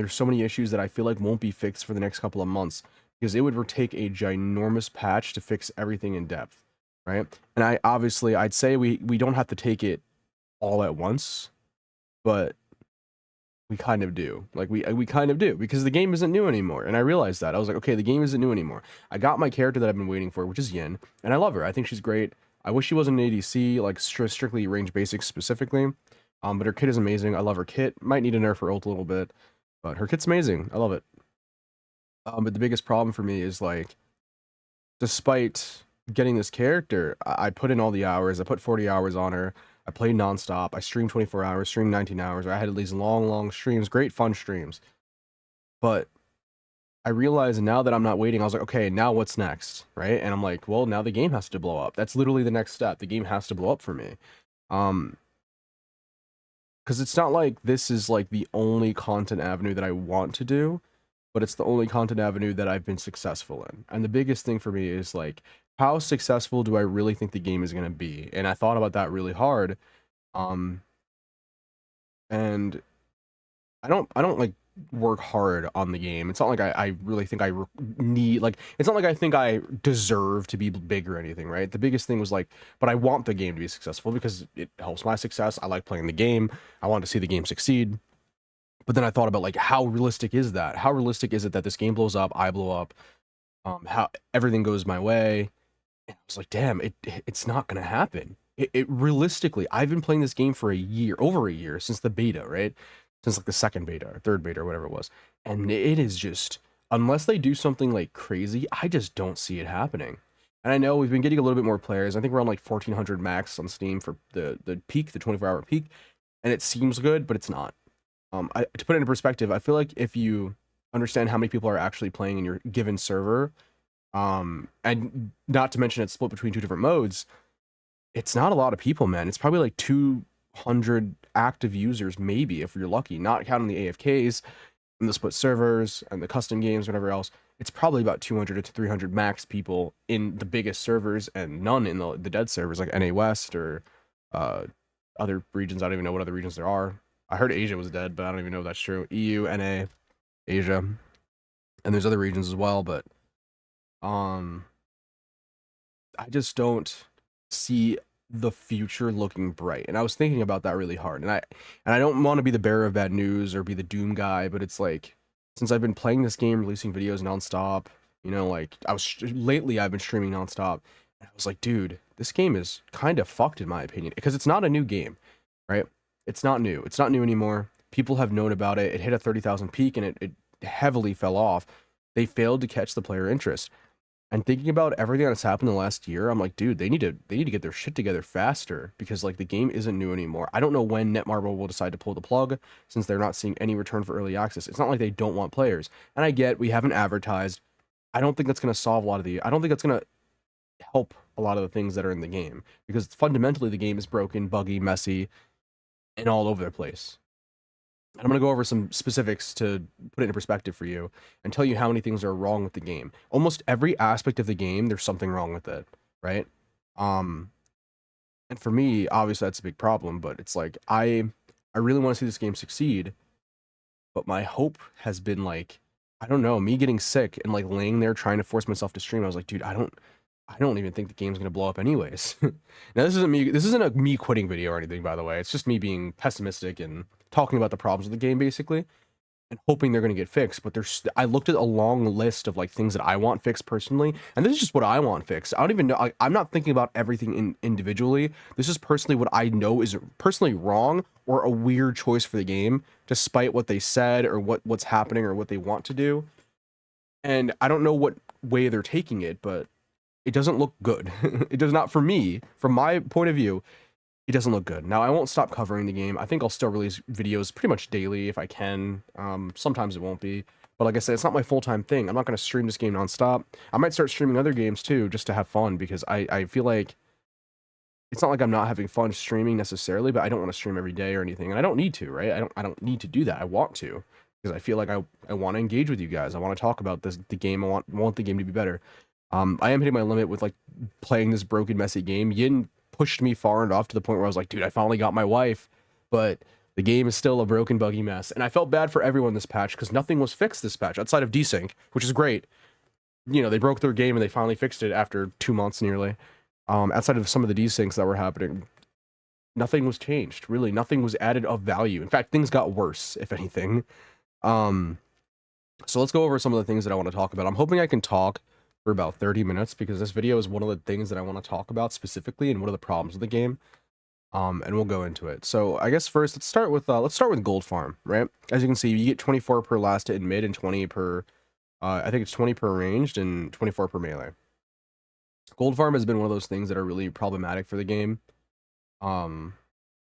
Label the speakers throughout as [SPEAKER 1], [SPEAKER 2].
[SPEAKER 1] there's so many issues that I feel like won't be fixed for the next couple of months because it would take a ginormous patch to fix everything in depth, right? And I'd say we don't have to take it all at once, but we kind of do. Like we kind of do because the game isn't new anymore. And I realized that. I was like, okay, the game isn't new anymore. I got my character that I've been waiting for, which is Yin, and I love her. I think she's great. I wish she wasn't an ADC, like strictly range basics specifically. But her kit is amazing. I love her kit. Might need to nerf her ult a little bit, but her kit's amazing. I love it. But the biggest problem for me is like, despite getting this character, I put in all the hours. I put 40 hours on her. I played nonstop. I streamed 24 hours, streamed 19 hours. I had these long streams, great fun streams. But I realized now that I'm not waiting, I was like, okay, now what's next, right? And I'm like, well, now the game has to blow up. That's literally the next step. The game has to blow up for me. Because it's not like this is like the only content avenue that I want to do, but it's the only content avenue that I've been successful in. And the biggest thing for me is like, how successful do I really think the game is going to be? And I thought about that really hard. And I don't like work hard on the game. It's not like I really think I need, like, it's not like I think I deserve to be big or anything, right? The biggest thing was like, but I want the game to be successful because it helps my success. I like playing the game. I want to see the game succeed. But then I thought about like, how realistic is that? How realistic is it that this game blows up, I blow up, how everything goes my way? And I was like, damn, it's not gonna happen. It realistically, I've been playing this game for a year, over a year, since the beta, right? Since like the second beta or third beta or whatever it was. And it is just, unless they do something like crazy, I just don't see it happening. And I know we've been getting a little bit more players. I think we're on like 1400 max on Steam for the peak, the 24-hour peak, and it seems good, but it's not. To put it in perspective, I feel like if you understand how many people are actually playing in your given server, and not to mention it's split between two different modes, it's not a lot of people, man. It's probably like 200 active users, maybe, if you're lucky, not counting the AFKs and the split servers and the custom games, whatever else. It's probably about 200 to 300 max people in the biggest servers and none in the dead servers like NA West or other regions. I don't even know what other regions there are. I heard Asia was dead, but I don't even know if that's true. EU, NA, Asia, and there's other regions as well, but I just don't see the future looking bright. And I was thinking about that really hard. And I don't want to be the bearer of bad news or be the doom guy, but it's like, since I've been playing this game, releasing videos nonstop, you know, like lately I've been streaming nonstop. And I was like, dude, this game is kind of fucked in my opinion, because it's not a new game, right? It's not new. It's not new anymore. People have known about it. It hit a 30,000 peak and it heavily fell off. They failed to catch the player interest. And thinking about everything that's happened in the last year, I'm like, dude, they need to get their shit together faster, because like the game isn't new anymore. I don't know when Netmarble will decide to pull the plug, since they're not seeing any return for early access. It's not like they don't want players. And I get we haven't advertised. I don't think that's going to solve a lot of I don't think that's going to help a lot of the things that are in the game, because fundamentally the game is broken, buggy, messy, and all over the place. And I'm going to go over some specifics to put it in perspective for you and tell you how many things are wrong with the game. Almost every aspect of the game, there's something wrong with it, right? And for me, obviously that's a big problem, but it's like, I really want to see this game succeed, but my hope has been like, I don't know, me getting sick and like laying there trying to force myself to stream. I was like, dude, I don't even think the game's going to blow up anyways. Now, this isn't a me quitting video or anything, by the way. It's just me being pessimistic and talking about the problems of the game, basically, and hoping they're going to get fixed. But I looked at a long list of like things that I want fixed personally, and this is just what I want fixed. I don't even know. I'm not thinking about everything individually. This is personally what I know is personally wrong or a weird choice for the game, despite what they said or what's happening or what they want to do. And I don't know what way they're taking it, but it doesn't look good. It does not, for me, from my point of view, it doesn't look good. Now, I won't stop covering the game. I think I'll still release videos pretty much daily if I can. Sometimes it won't be. But like I said, it's not my full-time thing. I'm not going to stream this game nonstop. I might start streaming other games too, just to have fun, because I feel like it's not like I'm not having fun streaming necessarily, but I don't want to stream every day or anything. And I don't need to, right? I don't need to do that. I want to, because I feel like I want to engage with you guys. I want to talk about the game. I want the game to be better. I am hitting my limit with like playing this broken, messy game. Yin pushed me far enough to the point where I was like, dude, I finally got my wife. But The game is still a broken, buggy mess. And I felt bad for everyone this patch because nothing was fixed this patch outside of desync, which is great. You know, they broke their game and they finally fixed it after 2 months nearly. Outside of some of the desyncs that were happening, nothing was changed. Really, nothing was added of value. In fact, things got worse, if anything. So let's go over some of the things that I want to talk about. I'm hoping I can talk for about 30 minutes because this video is one of the things that I want to talk about specifically and what are the problems with the game. And we'll go into it. So I guess first let's start with gold farm, right? As you can see, you get 24 per last hit and mid and 20 per I think it's 20 per ranged and 24 per melee. Gold farm has been one of those things that are really problematic for the game.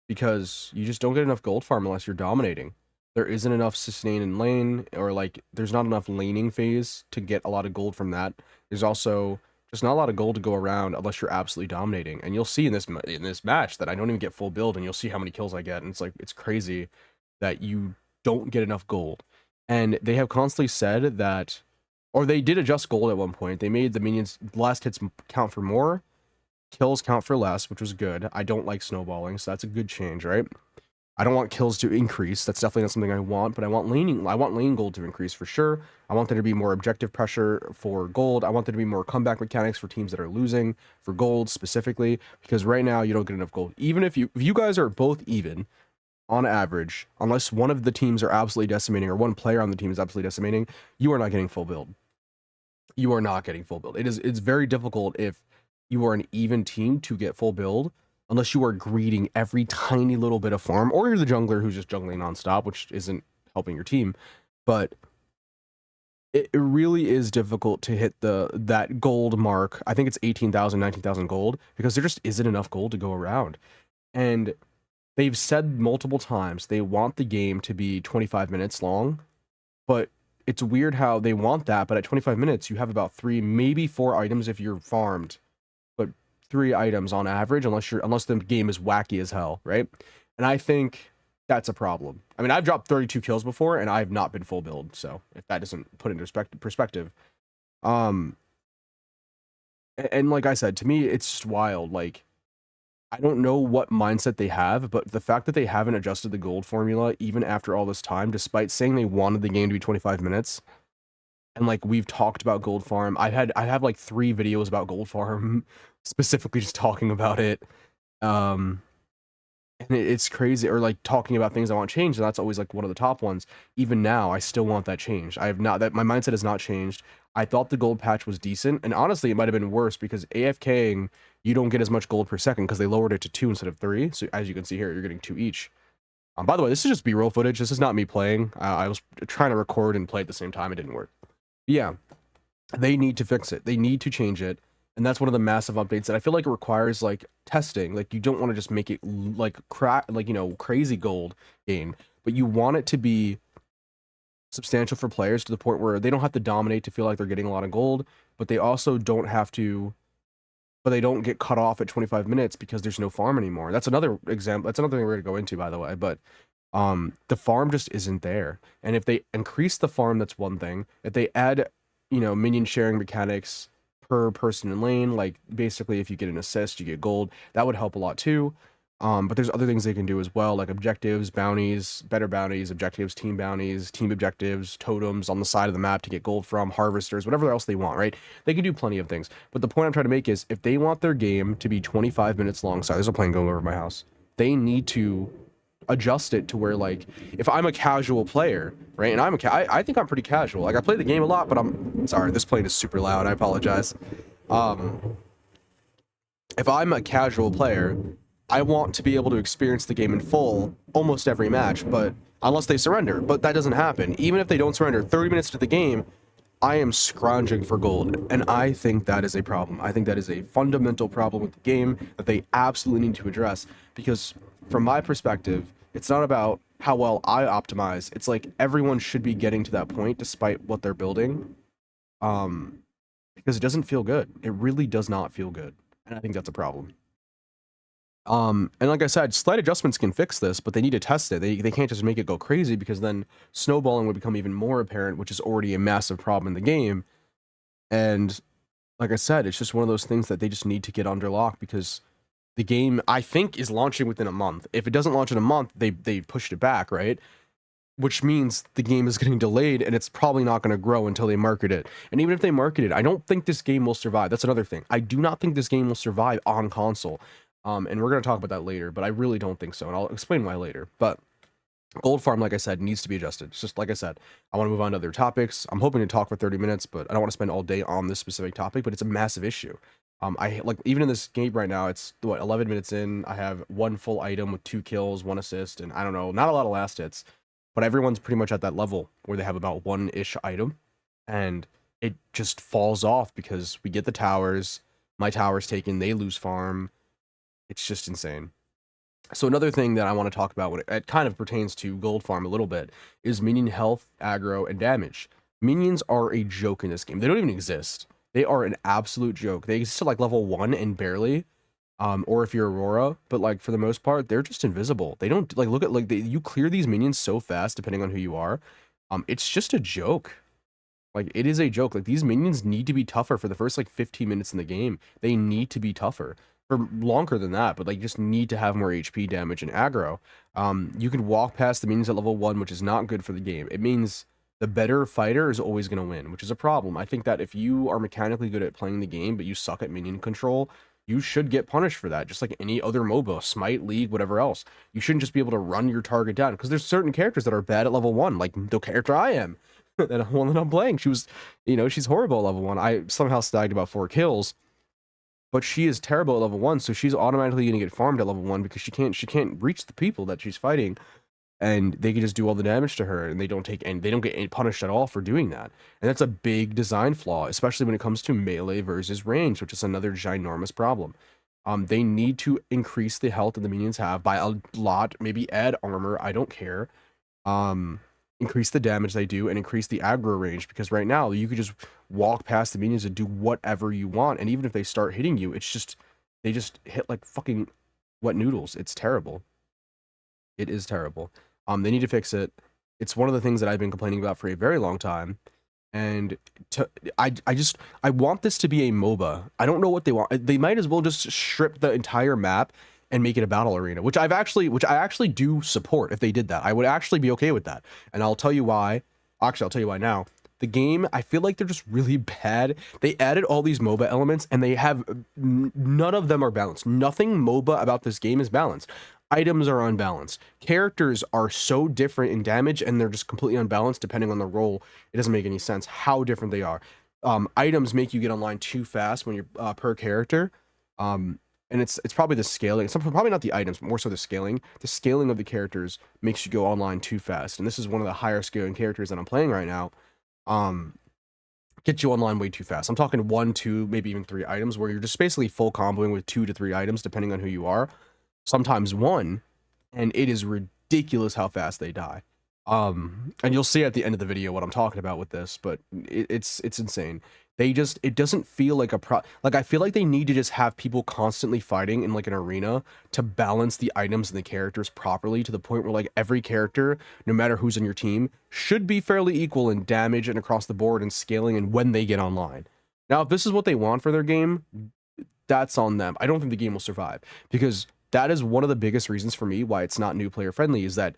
[SPEAKER 1] Because you just don't get enough gold farm unless you're dominating. There isn't enough sustain in lane, or like there's not enough laning phase to get a lot of gold from that. There's also just not a lot of gold to go around unless you're absolutely dominating. And you'll see in this match that I don't even get full build, and you'll see how many kills I get. And it's crazy that you don't get enough gold. And they have constantly said that, or they did adjust gold at one point. They made the minions last hits count for more, kills count for less, which was good. I don't like snowballing, so that's a good change, right? I don't want kills to increase. That's definitely not something I want, but I want lane gold to increase for sure. I want there to be more objective pressure for gold. I want there to be more comeback mechanics for teams that are losing for gold specifically, because right now you don't get enough gold. Even if you guys are both even on average, unless one of the teams are absolutely decimating or one player on the team is absolutely decimating, you are not getting full build. You are not getting full build. It's very difficult if you are an even team to get full build unless you are greeting every tiny little bit of farm, or you're the jungler who's just jungling nonstop, which isn't helping your team. But it really is difficult to hit that gold mark. I think it's 18,000, 19,000 gold, because there just isn't enough gold to go around. And they've said multiple times they want the game to be 25 minutes long, but it's weird how they want that, but at 25 minutes, you have about 3, maybe 4 items if you're farmed, but 3 items on average, unless the game is wacky as hell, right? And I think that's a problem. I mean, I've dropped 32 kills before, and I've not been full build, so if that doesn't put into perspective. And like I said, to me, it's just wild. Like, I don't know what mindset they have, but the fact that they haven't adjusted the gold formula even after all this time, despite saying they wanted the game to be 25 minutes, and like we've talked about gold farm, I have like 3 videos about gold farm, specifically just talking about it, and it's crazy, or like talking about things I want changed, and that's always like one of the top ones. Even now, I still want that changed. I have not, that my mindset has not changed. I thought the gold patch was decent, and honestly, it might have been worse because AFKing, you don't get as much gold per second because they lowered it to 2 instead of 3. So as you can see here, you're getting 2 each. By the way, this is just B-roll footage. This is not me playing. I was trying to record and play at the same time. It didn't work. But yeah, they need to fix it. They need to change it. And that's one of the massive updates that I feel like it requires like testing. Like you don't want to just make it like crazy gold game, but you want it to be substantial for players to the point where they don't have to dominate to feel like they're getting a lot of gold, but they also don't have to, but they don't get cut off at 25 minutes because there's no farm anymore. That's another example. That's another thing we're going to go into, by the way, but the farm just isn't there. And if they increase the farm, that's one thing. If they add, minion sharing mechanics per person in lane, like basically if you get an assist, you get gold, that would help a lot too. But there's other things they can do as well, like objectives, bounties, better bounties, objectives, team objectives, totems on the side of the map to get gold from, harvesters, whatever else they want, right? They can do plenty of things. But the point I'm trying to make is if they want their game to be 25 minutes long, sorry, there's a plane going over my house, they need to adjust it to where, like, if I'm a casual player, right, and I think I'm pretty casual. Like, I play the game a lot, but sorry, this plane is super loud. I apologize. If I'm a casual player, I want to be able to experience the game in full almost every match, but unless they surrender, but that doesn't happen. Even if they don't surrender 30 minutes to the game, I am scrounging for gold, and I think that is a problem. I think that is a fundamental problem with the game that they absolutely need to address, because from my perspective, it's not about how well I optimize. It's like everyone should be getting to that point despite what they're building, because it doesn't feel good. It really does not feel good, and I think that's a problem. And like I said, slight adjustments can fix this, but they need to test it. They can't just make it go crazy, because then snowballing would become even more apparent, which is already a massive problem in the game. And like I said, it's just one of those things that they just need to get under lock, because The game, I think, is launching within a month. If it doesn't launch in a month, they pushed it back, right? Which means the game is getting delayed and it's probably not going to grow until they market it. And even if they market it, I don't think this game will survive. That's another thing. I do not think this game will survive on console. And we're going to talk about that later, but I really don't think so. And I'll explain why later. But Gold Farm, like I said, needs to be adjusted. It's just like I said, I want to move on to other topics. I'm hoping to talk for 30 minutes, but I don't want to spend all day on this specific topic, but it's a massive issue. I like, even in this game right now, it's what, 11 minutes in, I have one full item with 2 kills, 1 assist, and I don't know, not a lot of last hits, but everyone's pretty much at that level where they have about 1-ish item, and it just falls off because we get the towers, my tower's taken, they lose farm. It's just insane. So another thing that I want to talk about when it kind of pertains to Gold Farm a little bit is minion health, aggro, and damage. Minions are a joke in this game. They don't even exist. They are an absolute joke. They exist at like level 1 and barely, or if you're Aurora, but like for the most part, they're just invisible. They don't like look at like you clear these minions so fast depending on who you are. It's just a joke. Like it is a joke. Like these minions need to be tougher for the first like 15 minutes in the game. They need to be tougher for longer than that, but like just need to have more HP, damage, and aggro. You can walk past the minions at level 1, which is not good for the game. It means the better fighter is always going to win, which is a problem. I think that if you are mechanically good at playing the game, but you suck at minion control, you should get punished for that, just like any other MOBA, Smite, League, whatever else. You shouldn't just be able to run your target down, because there's certain characters that are bad at level 1, like the character I am, that one that I'm playing. She was, she's horrible at level 1. I somehow snagged about 4 kills, but she is terrible at level 1, so she's automatically going to get farmed at level 1 because she can't reach the people that she's fighting, and they can just do all the damage to her, and they don't get punished at all for doing that. And that's a big design flaw, especially when it comes to melee versus range, which is another ginormous problem. They need to increase the health that the minions have by a lot, maybe add armor, I don't care. Increase the damage they do and increase the aggro range, because right now you could just walk past the minions and do whatever you want, and even if they start hitting you, they just hit like fucking wet noodles. It's terrible. It is terrible. They need to fix it. It's one of the things that I've been complaining about for a very long time, and I want this to be a MOBA. I don't know what they want. They might as well just strip the entire map and make it a battle arena, which I actually do support. If they did that, I would actually be okay with that. And I'll tell you why. Actually, I'll tell you why now. The game, I feel like they're just really bad. They added all these MOBA elements, and they have none of them are balanced. Nothing MOBA about this game is balanced. Items are unbalanced. Characters are so different in damage, and they're just completely unbalanced depending on the role. It doesn't make any sense how different they are. Items make you get online too fast when you're per character. And it's probably the scaling. It's probably not the items, but more so the scaling. The scaling of the characters makes you go online too fast. And this is one of the higher scaling characters that I'm playing right now. Get you online way too fast. I'm talking 1, 2, maybe even 3 items, where you're just basically full comboing with 2 to 3 items, depending on who you are. Sometimes 1, and it is ridiculous how fast they die. And you'll see at the end of the video what I'm talking about with this, but it's insane. It doesn't feel like like I feel like they need to just have people constantly fighting in like an arena to balance the items and the characters properly, to the point where like every character, no matter who's on your team, should be fairly equal in damage and across the board and scaling and when they get online. Now, if this is what they want for their game, that's on them. I don't think the game will survive, because that is one of the biggest reasons for me why it's not new player friendly, is that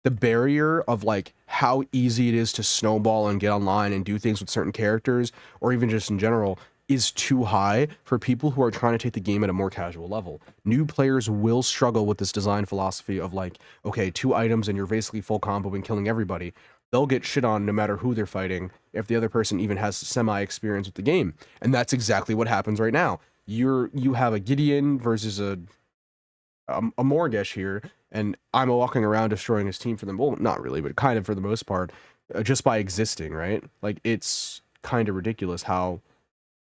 [SPEAKER 1] the barrier of like how easy it is to snowball and get online and do things with certain characters, or even just in general, is too high for people who are trying to take the game at a more casual level. New players will struggle with this design philosophy of like, okay, 2 items and you're basically full combo and killing everybody. They'll get shit on no matter who they're fighting, if the other person even has semi-experience with the game. And that's exactly what happens right now. You have a Gideon versus a Morgesh here, and I'm walking around destroying his team for them. Well, not really, but kind of for the most part, just by existing, right? Like, it's kind of ridiculous how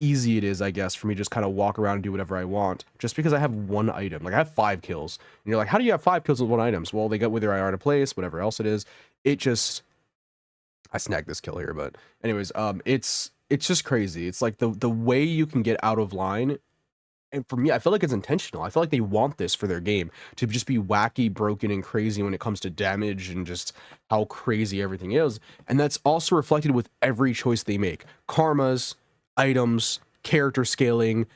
[SPEAKER 1] easy it is, I guess, for me to just kind of walk around and do whatever I want, just because I have 1 item. Like, I have 5 kills. And you're like, how do you have 5 kills with 1 item? Well, they got with their IR to place, whatever else it is. It just... I snagged this kill here, but anyways, it's just crazy. It's like the way you can get out of line. And for me, I feel like it's intentional. I feel like they want this for their game, to just be wacky, broken, and crazy when it comes to damage and just how crazy everything is. And that's also reflected with every choice they make. Karmas, items, character scaling,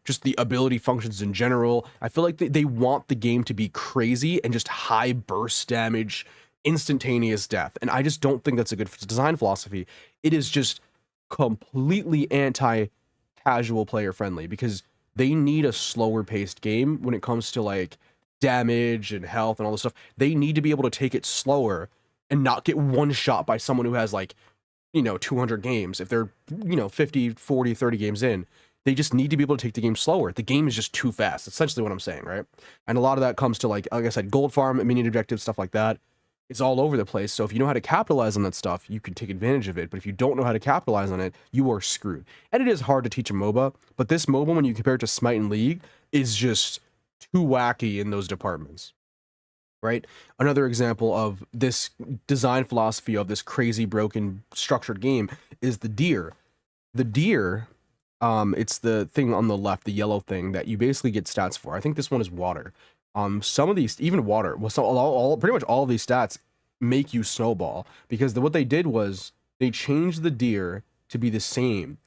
[SPEAKER 1] just the ability functions in general. I feel like they want the game to be crazy and just high burst damage, instantaneous death. And I just don't think that's a good design philosophy. It is just completely anti casual player friendly because they need a slower paced game when it comes to like damage and health and all this stuff. They need to be able to take it slower and not get one shot by someone who has like, 200 games. If they're, 50, 40, 30 games in, they just need to be able to take the game slower. The game is just too fast. Essentially what I'm saying, right? And a lot of that comes to like I said, gold farm, minion objectives, stuff like that. It's all over the place. So if you know how to capitalize on that stuff, you can take advantage of it. But if you don't know how to capitalize on it, you are screwed. And it is hard to teach a MOBA, but this MOBA, when you compare it to Smite and League, is just too wacky in those departments. Right? Another example of this design philosophy of this crazy broken structured game is the deer. The deer, it's the thing on the left, the yellow thing that you basically get stats for. I think this one is water. Some of these, even water, well, so pretty much all of these stats make you snowball because what they did was they changed the deer to be the same,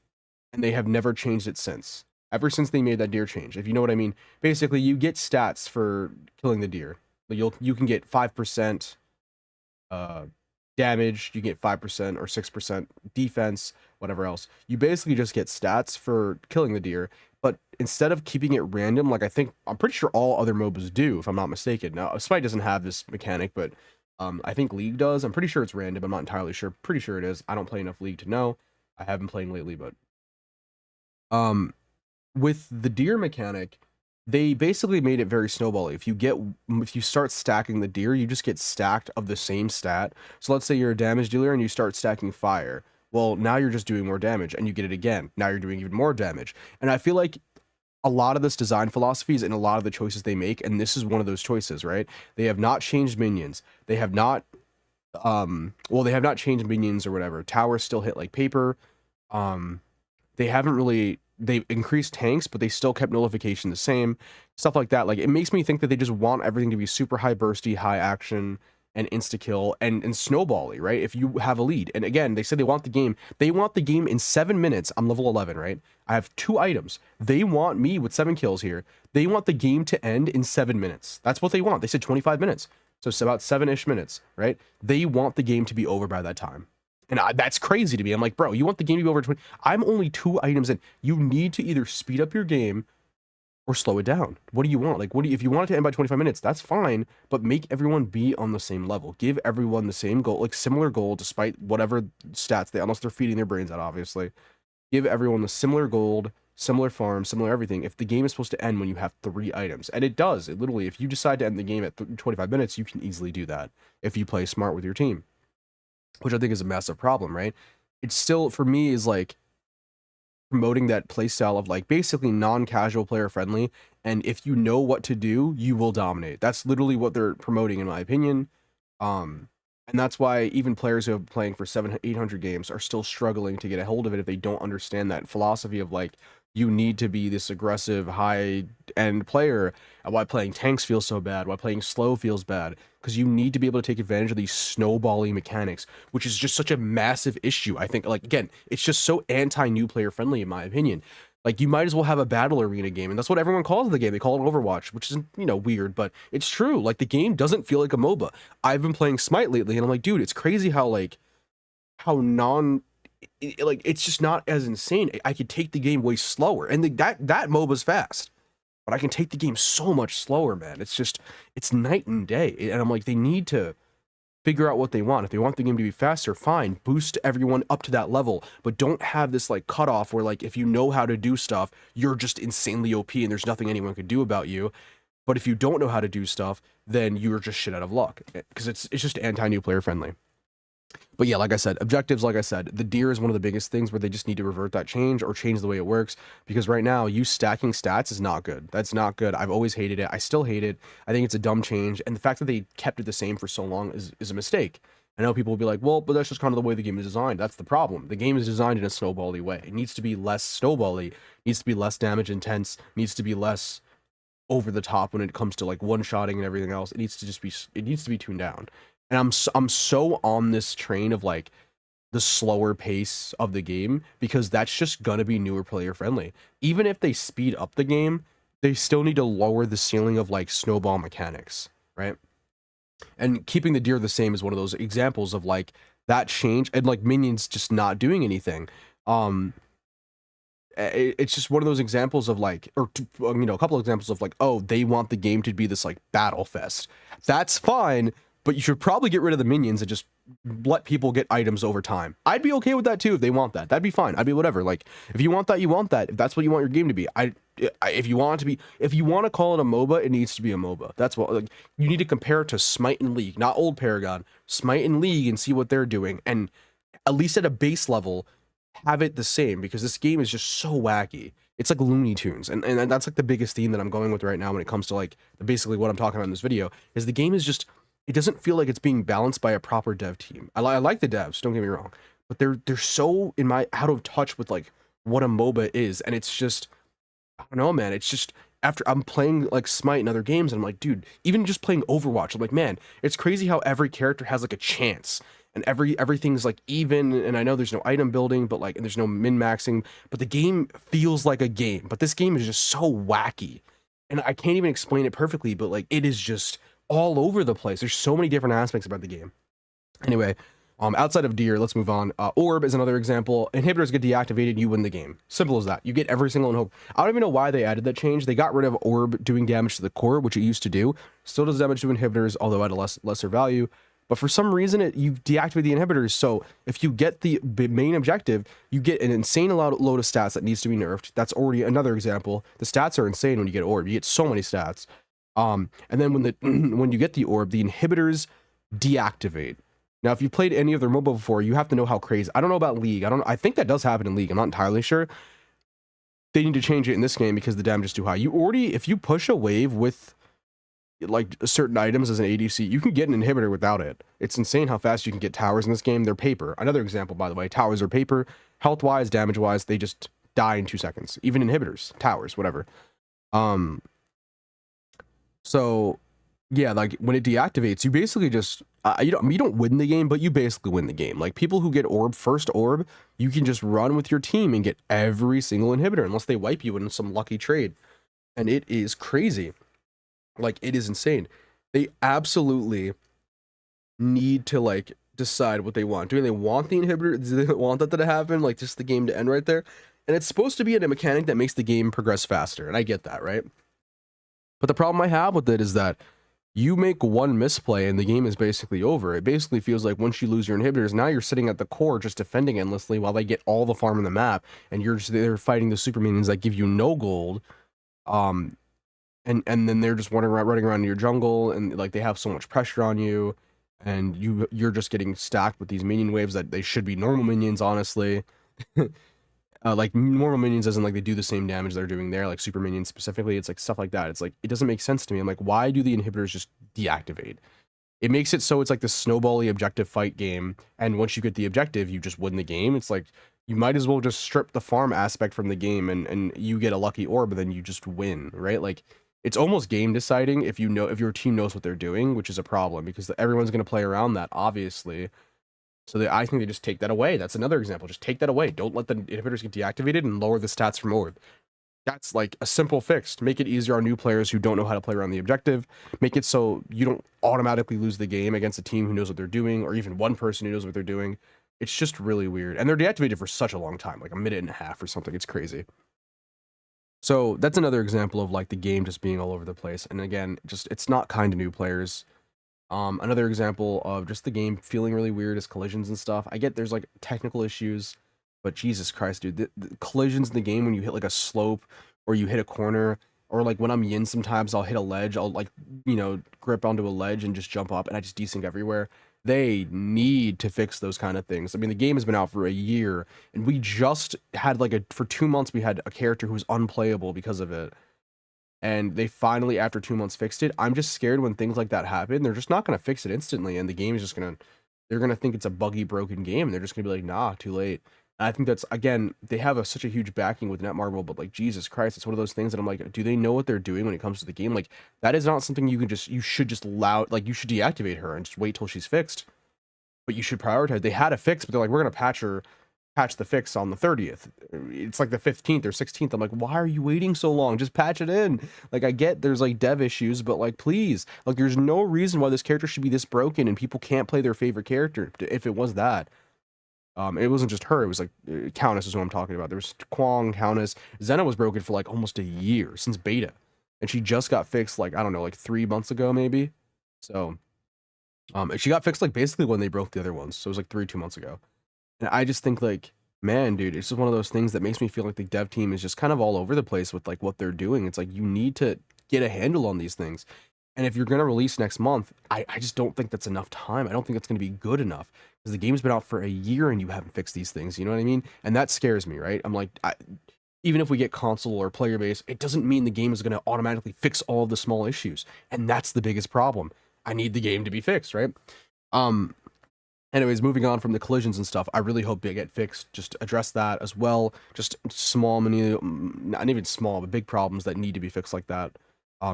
[SPEAKER 1] and they have never changed it since. Ever since they made that deer change, if you know what I mean. Basically, you get stats for killing the deer. You can get 5% damage, you get 5% or 6% defense, whatever else. You basically just get stats for killing the deer, but instead of keeping it random, like I'm pretty sure all other MOBAs do, if I'm not mistaken. Now, Smite doesn't have this mechanic, but I think League does. I'm pretty sure it's random. I'm not entirely sure. Pretty sure it is. I don't play enough League to know. I haven't played lately, but with the deer mechanic, they basically made it very snowbally. If you start stacking the deer, you just get stacked of the same stat. So let's say you're a damage dealer and you start stacking fire. Well, now you're just doing more damage and you get it again. Now you're doing even more damage. And I feel like a lot of this design philosophies and a lot of the choices they make, and this is one of those choices, right? They have not changed minions. They have not they have not changed minions or whatever. Towers still hit like paper. They haven't really, they've increased tanks, but they still kept nullification the same, stuff like that. Like, it makes me think that they just want everything to be super high bursty, high action, and insta kill and snowbally, right? If you have a lead. And again, they said they want the game in 7 minutes. I'm level 11, right? I have 2 items. They want me with 7 kills here. They want the game to end in 7 minutes. That's what they want. They said 25 minutes. So it's about 7-ish minutes, right? They want the game to be over by that time. And that's crazy to me. I'm like, bro, you want the game to be over 20? I'm only 2 items in. You need to either speed up your game or slow it down. What do you want? Like, if you want it to end by 25 minutes, that's fine, but make everyone be on the same level. Give everyone the same goal, like similar goal, despite whatever stats unless they're feeding their brains out, obviously. Give everyone the similar gold, similar farm, similar everything. If the game is supposed to end when you have 3 items, and it does, it literally, if you decide to end the game at 25 minutes, you can easily do that if you play smart with your team, which I think is a massive problem, right? It's still, for me, is like promoting that playstyle of like basically non-casual player friendly, and if you know what to do, you will dominate. That's literally what they're promoting, in my opinion. And that's why even players who have been playing for 700-800 games are still struggling to get a hold of it if they don't understand that philosophy of like, you need to be this aggressive high-end player. Why playing tanks feels so bad, why playing slow feels bad, because you need to be able to take advantage of these snowballing mechanics, which is just such a massive issue. I think, like, again, it's just so anti-new player friendly, in my opinion. Like, you might as well have a battle arena game, and that's what everyone calls the game. They call it Overwatch, which is, weird, but it's true. Like, the game doesn't feel like a MOBA. I've been playing Smite lately, and I'm like, dude, it's crazy how it's just not as insane. I could take the game way slower, and that MOBA's fast, but I can take the game so much slower, man. It's night and day, and I'm like, they need to figure out what they want. If they want the game to be faster, fine, boost everyone up to that level, but don't have this like cutoff where like if you know how to do stuff, you're just insanely OP and there's nothing anyone could do about you. But if you don't know how to do stuff, then you're just shit out of luck, because it's just anti-new player friendly. But yeah, like I said, objectives, like I said, the deer is one of the biggest things where they just need to revert that change or change the way it works, because right now, you stacking stats is not good. That's not good. I've always hated it. I still hate it. I think it's a dumb change, and the fact that they kept it the same for so long is a mistake. I know people will be like, well, but that's just kind of the way the game is designed. That's the problem. The game is designed in a snowbally way. It needs to be less snowbally, needs to be less damage intense, needs to be less over the top when it comes to like one-shotting and everything else. It needs to be tuned down. And I'm so on this train of like, the slower pace of the game, because that's just gonna be newer player friendly. Even if they speed up the game, they still need to lower the ceiling of like snowball mechanics, right? And keeping the deer the same is one of those examples of like that change, and like minions just not doing anything. Um, it's just one of those examples of like, or you know, a couple of examples of like, oh, they want the game to be this like battle fest. That's fine, but you should probably get rid of the minions and just let people get items over time. I'd be okay with that too if they want that. That'd be fine. I'd be whatever. Like, if you want that, you want that. If that's what you want your game to be, if you want it to be, if you want to call it a MOBA, it needs to be a MOBA. That's what, like, you need to compare it to Smite and League, not old Paragon, Smite and League, and see what they're doing, and at least at a base level, have it the same, because this game is just so wacky. It's like Looney Tunes, and that's like the biggest theme that I'm going with right now when it comes to like basically what I'm talking about in this video, is the game is just, it doesn't feel like it's being balanced by a proper dev team. I like the devs, don't get me wrong, but they're so in my out of touch with like what a MOBA is, and it's just, I don't know, man. It's just, after I'm playing like Smite and other games, and I'm like, dude, even just playing Overwatch, I'm like, man, it's crazy how every character has like a chance, and everything's like even. And I know there's no item building, but like, and there's no min maxing, but the game feels like a game. But this game is just so wacky, and I can't even explain it perfectly. But like, it is just all over the place. There's so many different aspects about the game. Anyway, outside of deer, let's move on. Orb is another example. Inhibitors get deactivated, you win the game. Simple as that. You get every single hope. I don't even know why they added that change. They got rid of orb doing damage to the core, which it used to do. Still does damage to inhibitors, although at a lesser value. But for some reason, you deactivate the inhibitors. So if you get the main objective, you get an insane load of stats that needs to be nerfed. That's already another example. The stats are insane when you get orb. You get so many stats. And then when you get the orb, the inhibitors deactivate. Now, if you've played any other MOBA before, you have to know how crazy. I don't know about League. I think that does happen in League. I'm not entirely sure. They need to change it in this game because the damage is too high. If you push a wave with like certain items as an ADC, you can get an inhibitor without it. It's insane how fast you can get towers in this game. They're paper. Another example, by the way, towers are paper. Health-wise, damage-wise, they just die in 2 seconds. Even inhibitors, towers, whatever. So yeah, like when it deactivates, you basically just you don't win the game, but you basically win the game. Like people who get first orb, you can just run with your team and get every single inhibitor unless they wipe you in some lucky trade. And it is crazy. Like, it is insane. They absolutely need to like decide what they want. Do they want the inhibitor? Do they want that to happen? Like, just the game to end right there? And it's supposed to be a mechanic that makes the game progress faster, and I get that, right? But the problem I have with it is that you make one misplay and the game is basically over. It basically feels like once you lose your inhibitors, now you're sitting at the core just defending endlessly while they get all the farm in the map, and you're just there fighting the super minions that give you no gold. And then they're just running around in your jungle, and like they have so much pressure on you, and you're just getting stacked with these minion waves that they should be normal minions, honestly. Like normal minions as in like they do the same damage they're doing there, like super minions specifically. It's like stuff like that. It's like, it doesn't make sense to me. I'm like, why do the inhibitors just deactivate? It makes it so it's like this snowbally objective fight game, and once you get the objective, you just win the game. It's like, you might as well just strip the farm aspect from the game, and you get a lucky orb, and then you just win, right? Like, it's almost game deciding if your team knows what they're doing, which is a problem because everyone's going to play around that, obviously. So I think they just take that away. That's another example. Just take that away. Don't let the inhibitors get deactivated and lower the stats from orb. That's like a simple fix. Make it easier on new players who don't know how to play around the objective. Make it so you don't automatically lose the game against a team who knows what they're doing, or even one person who knows what they're doing. It's just really weird. And they're deactivated for such a long time, like a minute and a half or something. It's crazy. So that's another example of like the game just being all over the place. And again, just, it's not kind to new players. Another example of just the game feeling really weird is collisions and stuff. I get there's like technical issues, but Jesus Christ, dude, the collisions in the game when you hit like a slope or you hit a corner, or like when I'm yin, sometimes I'll hit a ledge, I'll like, grip onto a ledge and just jump up and I just desync everywhere. They need to fix those kind of things. I mean, the game has been out for a year, and we just had for 2 months, we had a character who was unplayable because of it. And they finally, after 2 months, fixed it. I'm just scared when things like that happen. They're just not going to fix it instantly, and the game is just they're going to think it's a buggy, broken game, and they're just going to be like, nah, too late. And I think that's, again, they have such a huge backing with Netmarble, but like, Jesus Christ, it's one of those things that I'm like, do they know what they're doing when it comes to the game? Like, that is not something you should just allow, like, you should deactivate her and just wait till she's fixed. but you should prioritize. They had a fix, but they're like, we're gonna patch the fix on the 30th. It's like the 15th or 16th. I'm like, why are you waiting so long? Just patch it in. Like, I get there's like dev issues, but like, please, like, there's no reason why this character should be this broken and people can't play their favorite character. If it was that, it wasn't just her. It was like Countess is what I'm talking about. There was Kwong, Countess. Zena was broken for like almost a year since beta, and she just got fixed like, I don't know, like 3 months ago maybe. So, she got fixed like basically when they broke the other ones. So it was like 2 months ago. And I just think like, man, dude, it's just one of those things that makes me feel like the dev team is just kind of all over the place with like what they're doing. It's like you need to get a handle on these things. And if you're gonna release next month, I just don't think that's enough time. I don't think it's gonna be good enough because the game's been out for a year and you haven't fixed these things. You know what I mean? And that scares me, right? I'm like, even if we get console or player base, it doesn't mean the game is gonna automatically fix all of the small issues. And that's the biggest problem. I need the game to be fixed, right? Um, Anyways, moving on from the collisions and stuff, I really hope they get fixed. Just address that as well. Just small, not even small, but big problems that need to be fixed like that.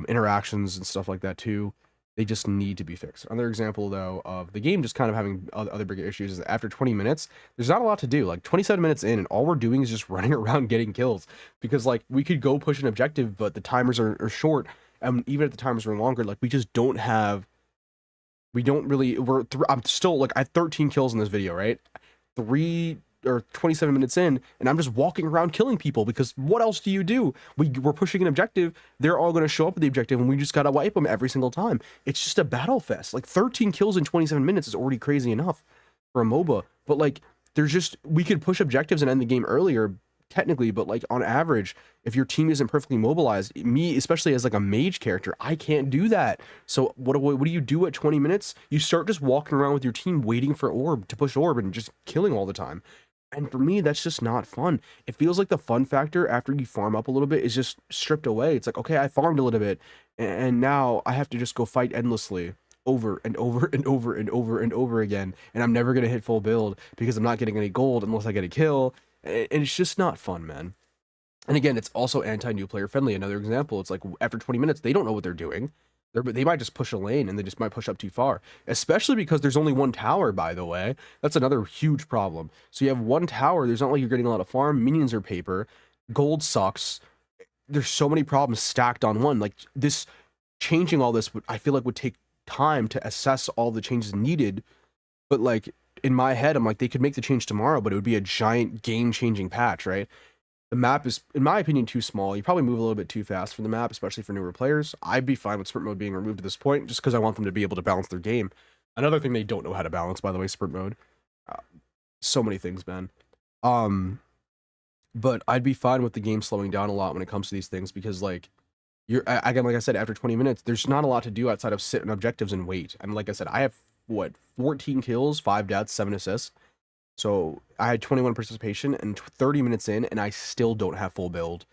[SPEAKER 1] Interactions and stuff like that too. They just need to be fixed. Another example though of the game just kind of having other bigger issues is that after 20 minutes, there's not a lot to do. Like 27 minutes in, and all we're doing is just running around getting kills. Because like we could go push an objective, but the timers are short, and even if the timers are longer, like we just don't have. We don't really. I'm still like I have 13 kills in this video, right? 27 minutes in, and I'm just walking around killing people because what else do you do? We're pushing an objective. They're all going to show up at the objective, and we just gotta wipe them every single time. It's just a battle fest. Like 13 kills in 27 minutes is already crazy enough for a MOBA, but like there's just we could push objectives and end the game earlier technically, but like on average, if your team isn't perfectly mobilized, me especially as like a mage character, I can't do that. So what do you do at 20 minutes? You start just walking around with your team waiting for orb to push orb and just killing all the time. And for me, that's just not fun. It feels like the fun factor after you farm up a little bit is just stripped away. It's like, okay, I farmed a little bit, and now I have to just go fight endlessly over and over and over and over and over again, and I'm never gonna hit full build because I'm not getting any gold unless I get a kill, and it's just not fun, man. And again, it's also anti-new player friendly. Another example, it's like after 20 minutes, they don't know what they're doing. They might just push a lane and they just might push up too far, especially because there's only one tower, by the way. That's another huge problem. So you have one tower. There's not like you're getting a lot of farm. Minions are paper. Gold sucks. There's so many problems stacked on one. Like this, changing all this, I feel like would take time to assess all the changes needed. But like in my head, I'm like, they could make the change tomorrow, but it would be a giant game-changing patch, right? The map is, in my opinion, too small. You probably move a little bit too fast for the map, especially for newer players. I'd be fine with sprint mode being removed at this point, just because I want them to be able to balance their game. Another thing they don't know how to balance, by the way, sprint mode. So many things, man. But I'd be fine with the game slowing down a lot when it comes to these things, because like again, like I said, after 20 minutes, there's not a lot to do outside of sit in objectives and wait. And like I said, I have what 14 kills, 5 deaths, 7 assists. So I had 21 participation and 30 minutes in, and I still don't have full build.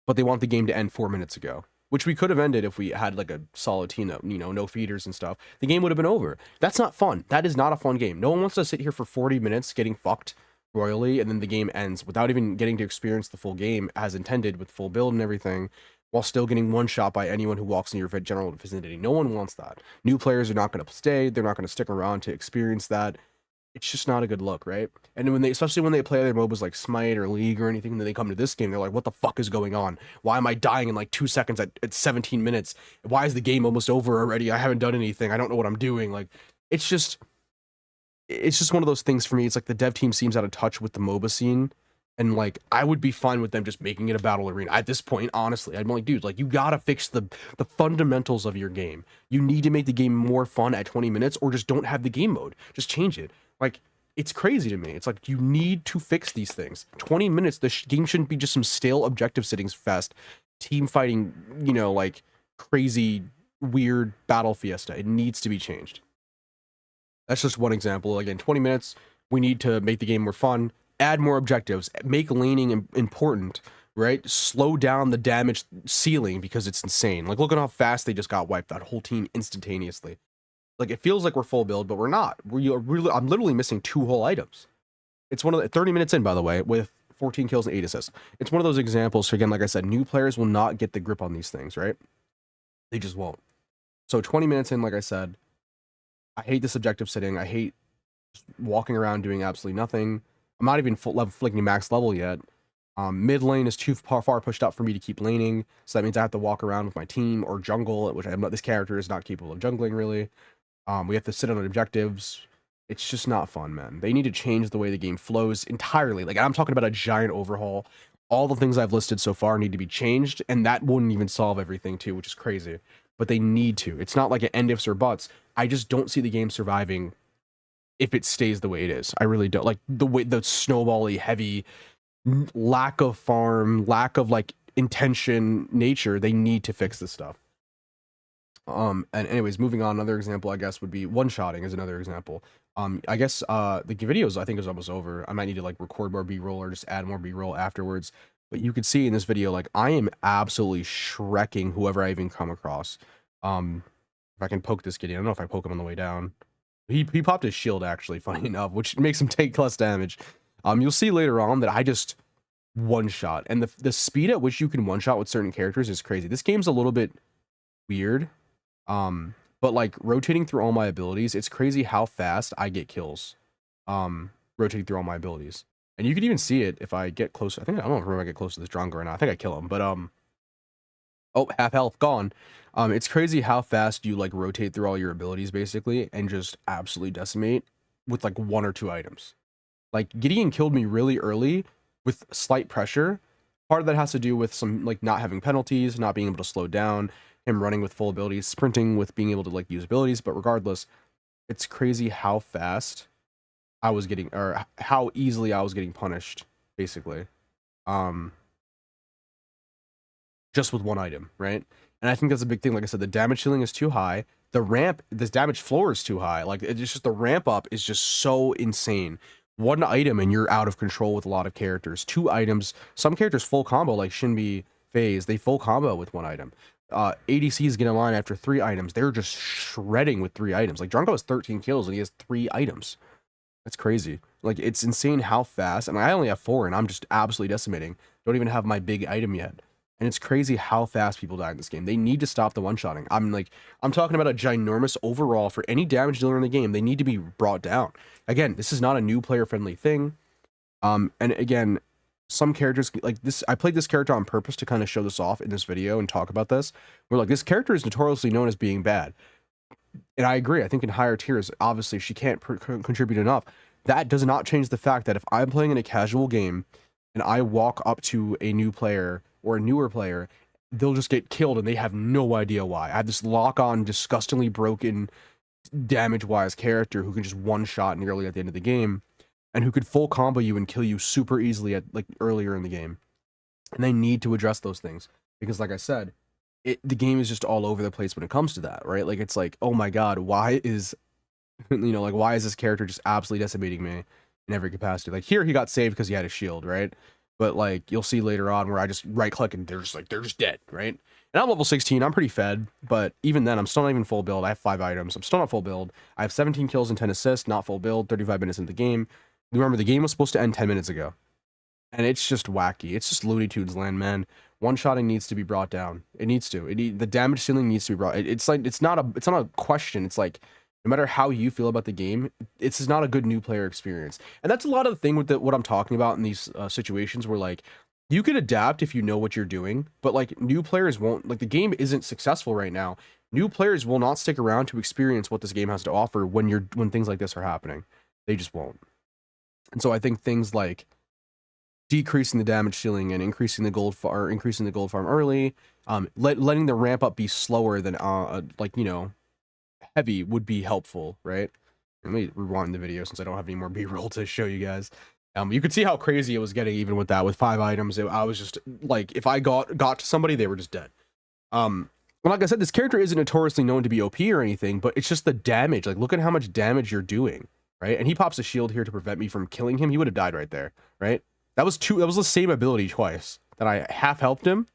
[SPEAKER 1] But they want the game to end 4 minutes ago, which we could have ended if we had like a solid team, no feeders and stuff. The game would have been over. That's not fun. That is not a fun game. No one wants to sit here for 40 minutes getting fucked royally, and then the game ends without even getting to experience the full game as intended with full build and everything, while still getting one shot by anyone who walks in your general vicinity. No one wants that. New players are not going to stay. They're not going to stick around to experience that. It's just not a good look, right? And especially when they play other MOBAs like Smite or League or anything, and then they come to this game, they're like, what the fuck is going on? Why am I dying in like 2 seconds at 17 minutes? Why is the game almost over already? I haven't done anything. I don't know what I'm doing. Like, it's just one of those things for me. It's like the dev team seems out of touch with the MOBA scene. And like, I would be fine with them just making it a battle arena at this point. Honestly, I'm like, dude, like you gotta fix the fundamentals of your game. You need to make the game more fun at 20 minutes, or just don't have the game mode. Just change it. Like, it's crazy to me. It's like you need to fix these things. 20 minutes. The game shouldn't be just some stale objective sittings fest, team fighting. Like crazy weird battle fiesta. It needs to be changed. That's just one example. Again, 20 minutes. We need to make the game more fun. Add more objectives, make laning important, right? Slow down the damage ceiling because it's insane. Like, look at how fast they just got wiped, that whole team instantaneously. Like, it feels like we're full build, but we're not. I'm literally missing 2 whole items. It's one of the 30 minutes in, by the way, with 14 kills and 8 assists. It's one of those examples. So again, like I said, new players will not get the grip on these things, right? They just won't. So 20 minutes in, like I said, I hate this objective sitting. I hate walking around doing absolutely nothing. I'm not even flicking max level yet. Mid lane is too far pushed up for me to keep laning, so that means I have to walk around with my team or jungle, which I'm not. This character is not capable of jungling really. We have to sit on objectives. It's just not fun, man. They need to change the way the game flows entirely. Like, I'm talking about a giant overhaul. All the things I've listed so far need to be changed, and that wouldn't even solve everything too, which is crazy. But they need to. It's not like an end ifs or buts. I just don't see the game surviving if it stays the way it is. I really don't. Like the way the snowbally heavy lack of farm, lack of like intention nature. They need to fix this stuff. And anyways, moving on, another example I guess would be one-shotting is another example. I guess the videos I think is almost over. I might need to like record more B-roll or just add more B-roll afterwards. But you could see in this video, like I am absolutely shrekking whoever I even come across. If I can poke this kid, I don't know if I poke him on the way down. He popped his shield actually, funny enough, which makes him take less damage. You'll see later on that I just one shot, and the speed at which you can one shot with certain characters is crazy. This game's a little bit weird. But like rotating through all my abilities, it's crazy how fast I get kills. Rotating through all my abilities. And you can even see it if I get close. I don't know if I get close to this Drongo or not. I think I kill him, but oh, half health gone. It's crazy how fast you like rotate through all your abilities basically and just absolutely decimate with like 1 or 2 items. Like Gideon killed me really early with slight pressure. Part of that has to do with some like not having penalties, not being able to slow down, him running with full abilities, sprinting with being able to like use abilities, but regardless, it's crazy how fast I was getting, or how easily I was getting punished, basically. Just with 1 item, right? And I think that's a big thing. Like I said, the damage ceiling is too high. The ramp, this damage floor is too high. Like it's just the ramp up is just so insane. 1 item and you're out of control with a lot of characters. 2 items, some characters full combo like Shinbi, Phase, they full combo with 1 item. ADCs get in line after 3 items. They're just shredding with 3 items. Like Drunko has 13 kills and he has 3 items. That's crazy. Like it's insane how fast. And I only have 4 and I'm just absolutely decimating. Don't even have my big item yet. And it's crazy how fast people die in this game. They need to stop the one-shotting. I'm talking about a ginormous overall for any damage dealer in the game. They need to be brought down. Again, this is not a new player-friendly thing. And again, some characters like this. I played this character on purpose to kind of show this off in this video and talk about this. Where like this character is notoriously known as being bad. And I agree. I think in higher tiers, obviously she can't contribute enough. That does not change the fact that if I'm playing in a casual game and I walk up to a new player or a newer player, they'll just get killed and they have no idea why. I have this lock-on, disgustingly broken, damage-wise character who can just one-shot nearly at the end of the game and who could full combo you and kill you super easily at like earlier in the game. And they need to address those things because, like I said, the game is just all over the place when it comes to that, right? Like it's like, oh my god, why is like why is this character just absolutely decimating me in every capacity? Like here he got saved because he had a shield, right? But like you'll see later on where I just right click and they're just dead, right? And I'm level 16, I'm pretty fed, but even then I'm still not even full build. I have 5 items. I'm still not full build. I have 17 kills and 10 assists, not full build, 35 minutes into the game. Remember, the game was supposed to end 10 minutes ago. And it's just wacky. It's just Looney Tunes land, man. One-shotting needs to be brought down. It needs to. The damage ceiling needs to be brought. It's like it's not a question. It's like no matter how you feel about the game, it's not a good new player experience. And that's a lot of the thing with what I'm talking about in these situations where like you could adapt if you know what you're doing, but like new players won't. Like the game isn't successful right now. New players will not stick around to experience what this game has to offer when things like this are happening. They just won't. And so I think things like decreasing the damage ceiling and increasing the gold farm early, letting the ramp up be slower than like heavy would be helpful, right? Let me rewind the video since I don't have any more B-roll to show you guys. You could see how crazy it was getting even with that. With 5 items, I was just like, if I got to somebody, they were just dead. Like I said, this character isn't notoriously known to be OP or anything, but it's just the damage. Like, look at how much damage you're doing, right? And he pops a shield here to prevent me from killing him. He would have died right there, right? That was the same ability twice that I half helped him.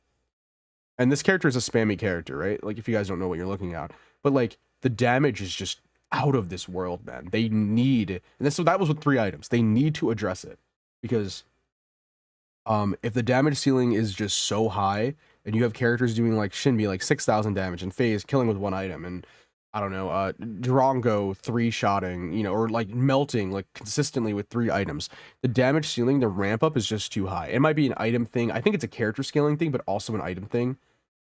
[SPEAKER 1] And this character is a spammy character, right? Like if you guys don't know what you're looking at, but like the damage is just out of this world, man. They need, and that was with 3 items. They need to address it because if the damage ceiling is just so high and you have characters doing like Shinbi like 6,000 damage and Phase killing with 1 item, and I don't know, Drongo three-shotting, you know, or like melting like consistently with 3 items. The damage ceiling, the ramp up is just too high. It might be an item thing. I think it's a character scaling thing, but also an item thing.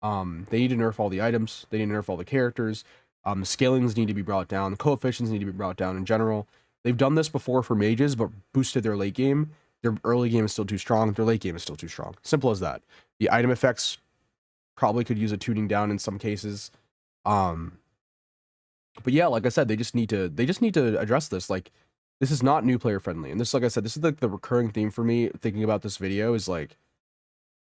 [SPEAKER 1] They need to nerf all the items. They need to nerf all the characters. The scalings need to be brought down. The coefficients need to be brought down in general. They've done this before for mages, but boosted their late game. Their early game is still too strong. Their late game is still too strong. Simple as that. The item effects probably could use a tuning down in some cases. Um, but yeah, like I said, they just need to address this. Like, this is not new player friendly. And this, like I said, this is like the recurring theme for me thinking about this video is like,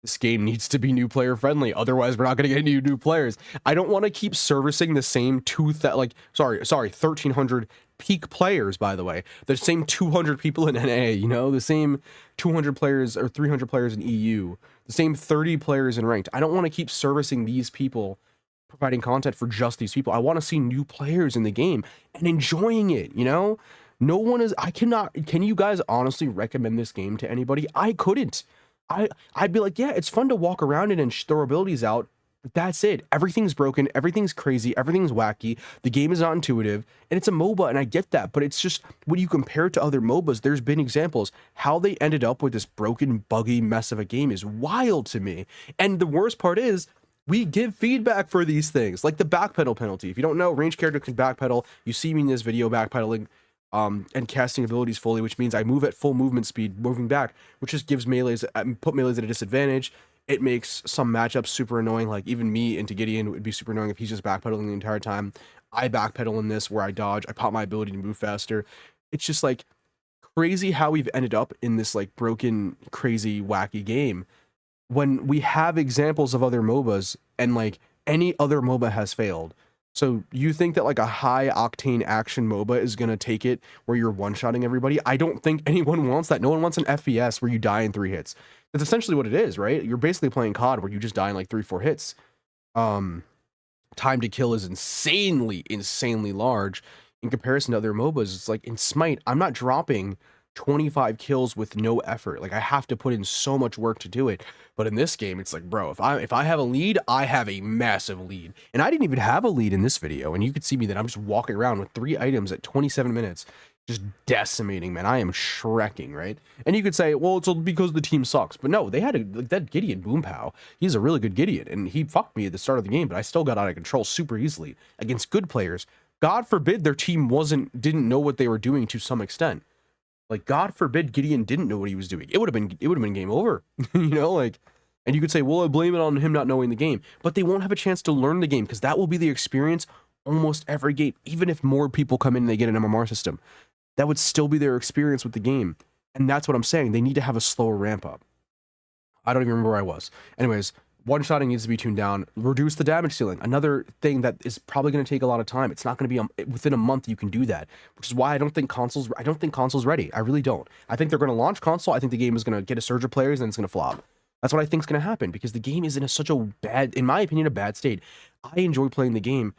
[SPEAKER 1] this game needs to be new player friendly. Otherwise, we're not going to get any new players. I don't want to keep servicing the same 1,300 peak players, by the way. The same 200 people in NA, you know, the same 200 players or 300 players in EU, the same 30 players in ranked. I don't want to keep servicing these people, providing content for just these people. I want to see new players in the game and enjoying it, you know? No one is, I cannot, can you guys honestly recommend this game to anybody? I couldn't. I'd be like, yeah, it's fun to walk around it and throw abilities out, but that's it. Everything's broken, everything's crazy, everything's wacky. The game is not intuitive, and it's a MOBA, and I get that, but it's just when you compare it to other MOBAs, there's been examples. How they ended up with this broken, buggy mess of a game is wild to me. And the worst part is, we give feedback for these things, like the backpedal penalty. If you don't know, ranged character can backpedal. You see me in this video backpedaling. And casting abilities fully, which means I move at full movement speed, moving back, which just gives melees, put melees at a disadvantage. It makes some matchups super annoying, like even me into Gideon would be super annoying if he's just backpedaling the entire time. I backpedal in this where I dodge, I pop my ability to move faster. It's just like crazy how we've ended up in this like broken, crazy, wacky game when we have examples of other MOBAs and like any other MOBA has failed. So you think that like a high octane action MOBA is going to take it where you're one-shotting everybody? I don't think anyone wants that. No one wants an FPS where you die in 3 hits. That's essentially what it is, right? You're basically playing COD where you just die in like 3-4 hits. Time to kill is insanely large in comparison to other MOBAs. It's like in Smite, I'm not dropping 25 kills with no effort. Like I have to put in so much work to do it. But in this game, it's like, bro, if I have a lead, I have a massive lead. And I didn't even have a lead in this video. And you could see me that I'm just walking around with 3 items at 27 minutes, just decimating, man. I am shrekking, right? And you could say, well, it's because the team sucks. But no, they had like that Gideon Boom Pow. He's a really good Gideon, and he fucked me at the start of the game, but I still got out of control super easily against good players. God forbid their team didn't know what they were doing to some extent. Like, God forbid Gideon didn't know what he was doing. It would have been game over, you know, like, and you could say, well, I blame it on him not knowing the game, but they won't have a chance to learn the game because that will be the experience almost every game. Even if more people come in and they get an MMR system, that would still be their experience with the game. And that's what I'm saying. They need to have a slower ramp up. I don't even remember where I was. Anyways, one-shotting needs to be tuned down. Reduce the damage ceiling. Another thing that is probably going to take a lot of time. It's not going to be within a month you can do that, which is why I don't think console's ready. I really don't. I think they're going to launch console. I think the game is going to get a surge of players and it's going to flop. That's what I think is going to happen because the game is in such a bad, in my opinion, a bad state. I enjoy playing the game,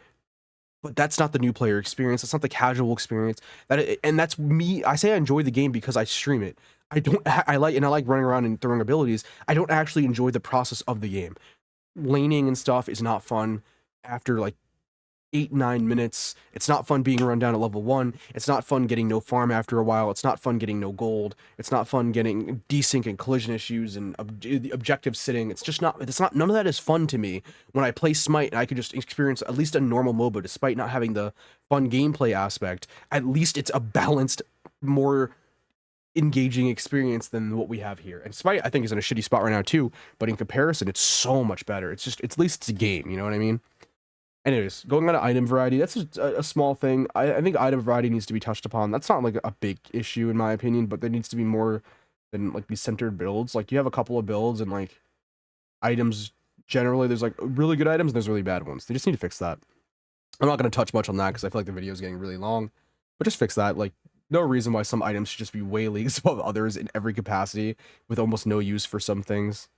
[SPEAKER 1] but that's not the new player experience. That's not the casual experience. And that's me. I say I enjoy the game because I stream it. I like running around and throwing abilities. I don't actually enjoy the process of the game. Laning and stuff is not fun after like 8-9 minutes. It's not fun being run down at level 1. It's not fun getting no farm after a while. It's not fun getting no gold. It's not fun getting desync and collision issues and objective sitting. None of that is fun to me when I play Smite and I can just experience at least a normal MOBA despite not having the fun gameplay aspect. At least it's a balanced, more engaging experience than what we have here. And Smite, I think, is in a shitty spot right now too, but in comparison, it's so much better. It's at least it's a game, you know what I mean? Anyways, going on to item variety, that's just a small thing. I think item variety needs to be touched upon. That's not like a big issue in my opinion, but there needs to be more than like these centered builds. Like you have a couple of builds and like items generally, there's like really good items and there's really bad ones. They just need to fix that. I'm not going to touch much on that because I feel like the video is getting really long, but just fix that. Like, no reason why some items should just be way leagues above others in every capacity with almost no use for some things,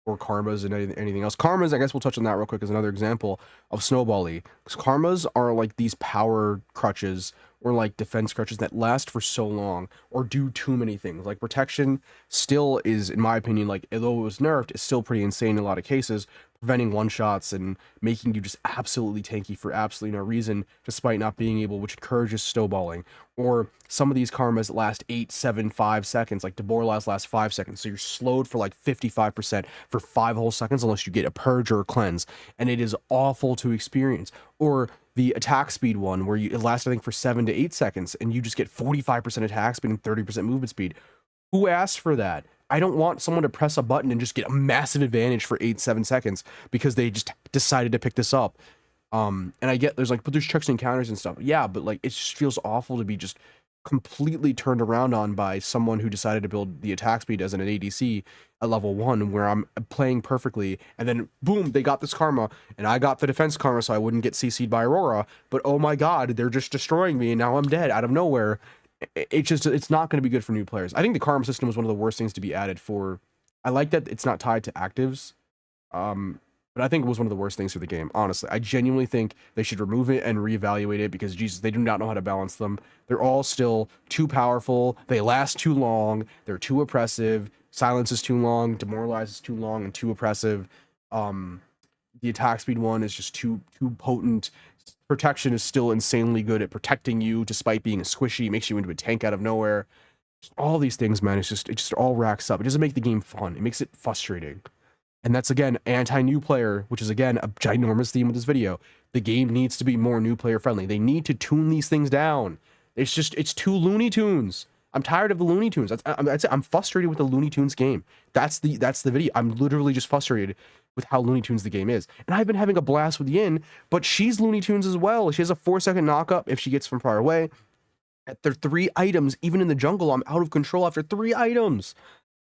[SPEAKER 1] or karmas and anything else. Karmas, I guess we'll touch on that real quick as another example of snowballing. Because karmas are like these power crutches or like defense crutches that last for so long or do too many things. Like protection still is, in my opinion, like although it was nerfed, it's still pretty insane in a lot of cases. preventing one-shots and making you just absolutely tanky for absolutely no reason, despite not being able, which encourages snowballing. Or some of these karmas last 8, 7, 5 seconds, like demoralize lasts 5 seconds, so you're slowed for like 55% for 5 whole seconds unless you get a purge or a cleanse, and it is awful to experience. Or the attack speed one, where it lasts I think for 7 to 8 seconds, and you just get 45% attack speed and 30% movement speed. Who asked for that? I don't want someone to press a button and just get a massive advantage for 8, 7 seconds because they just decided to pick this up. And I get there's like, but there's checks and counters and stuff. Yeah, but like it just feels awful to be just completely turned around on by someone who decided to build the attack speed as an ADC at level 1, where I'm playing perfectly, and then boom, they got this karma, and I got the defense karma so I wouldn't get CC'd by Aurora. But oh my god, they're just destroying me, and now I'm dead out of nowhere. It's not going to be good for new players. I think the karma system was one of the worst things to be added for. I like that it's not tied to actives, but I think it was one of the worst things for the game. Honestly, I genuinely think they should remove it and reevaluate it because Jesus, they do not know how to balance them. They're all still too powerful. They last too long. They're too oppressive. Silence is too long. Demoralize is too long and too oppressive. The attack speed one is just too potent. Protection is still insanely good at protecting you despite being a squishy. It makes you into a tank out of nowhere. All these things, man, it just all racks up. It doesn't make the game fun. It makes it frustrating. And that's, again, anti-new player, which is, again, a ginormous theme of this video. The game needs to be more new player friendly. They need to tune these things down. It's too Looney Tunes. I'm tired of the Looney Tunes. That's it. I'm frustrated with the Looney Tunes game. That's the video. I'm literally just frustrated with how Looney Tunes the game is. And I've been having a blast with Yin, but she's Looney Tunes as well. She has a 4-second knock-up if she gets from far away. At their 3 items, even in the jungle, I'm out of control after 3 items.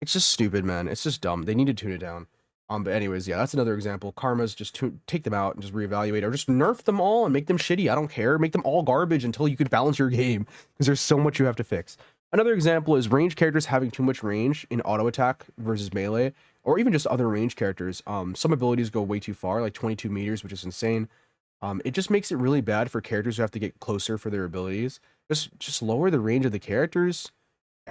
[SPEAKER 1] It's just stupid, man. It's just dumb. They need to tune it down. But anyways, yeah, that's another example. Karmas, just take them out and just reevaluate, or just nerf them all and make them shitty. I don't care. Make them all garbage until you can balance your game, because there's so much you have to fix. Another example is range characters having too much range in auto attack versus melee, or even just other range characters. Some abilities go way too far, like 22 meters, which is insane. It just makes it really bad for characters who have to get closer for their abilities. Just lower the range of the characters.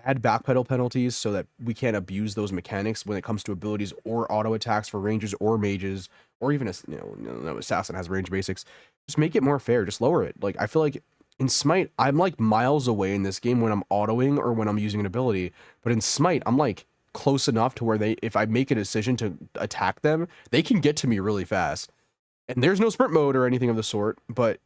[SPEAKER 1] Add backpedal penalties so that we can't abuse those mechanics when it comes to abilities or auto attacks for rangers or mages, or even assassin has range basics. Just make it more fair. Just lower it. Like, I feel like in Smite, I'm like miles away in this game when I'm autoing or when I'm using an ability, but in Smite, I'm like close enough to where if I make a decision to attack them, they can get to me really fast. And there's no sprint mode or anything of the sort, but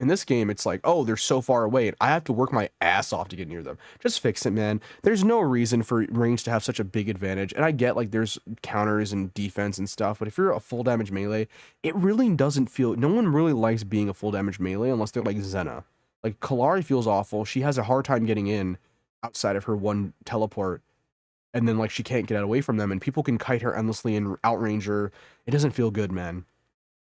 [SPEAKER 1] in this game, it's like, oh, they're so far away, and I have to work my ass off to get near them. Just fix it, man. There's no reason for range to have such a big advantage, and I get, like, there's counters and defense and stuff, but if you're a full damage melee, it really doesn't feel... No one really likes being a full damage melee unless they're like Xena. Like, Kalari feels awful. She has a hard time getting in outside of her one teleport, and then, like, she can't get away from them, and people can kite her endlessly and outrange her. It doesn't feel good, man.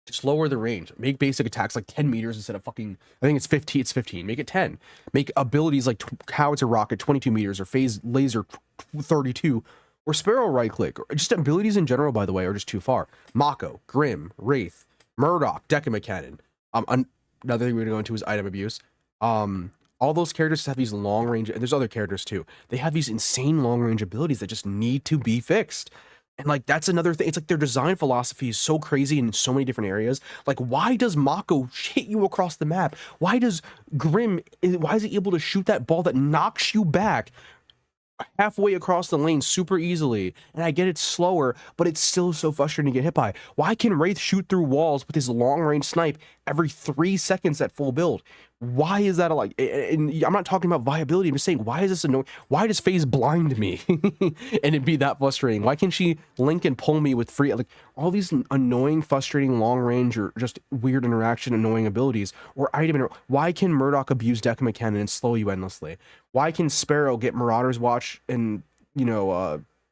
[SPEAKER 1] Just lower the range. Make basic attacks like 10 meters instead of fucking... I think it's 15. It's 15. Make it 10. Make abilities like Howitzer Rocket 22 meters, or Phase Laser 32, or Sparrow right click. Or just abilities in general, by the way, are just too far. Mako, Grim, Wraith, Murdoch, Decima Cannon. Another thing we're going to go into is item abuse. All those characters have these long range... And there's other characters too. They have these insane long range abilities that just need to be fixed. And, like, that's another thing. It's like their design philosophy is so crazy in so many different areas. Like, why does Mako hit you across the map? Why does Grim, why is he able to shoot that ball that knocks you back halfway across the lane super easily? And I get it's slower, but it's still so frustrating to get hit by. Why can Wraith shoot through walls with his long-range snipe every 3 seconds at full build? Why is that like? And I'm not talking about viability. I'm just saying, why is this annoying? Why does FaZe blind me and it'd be that frustrating? Why can't she link and pull me with free, like, all these annoying, frustrating long range or just weird interaction, annoying abilities or item? Why can Murdoch abuse Decima Cannon and slow you endlessly? Why can Sparrow get Marauder's Watch and,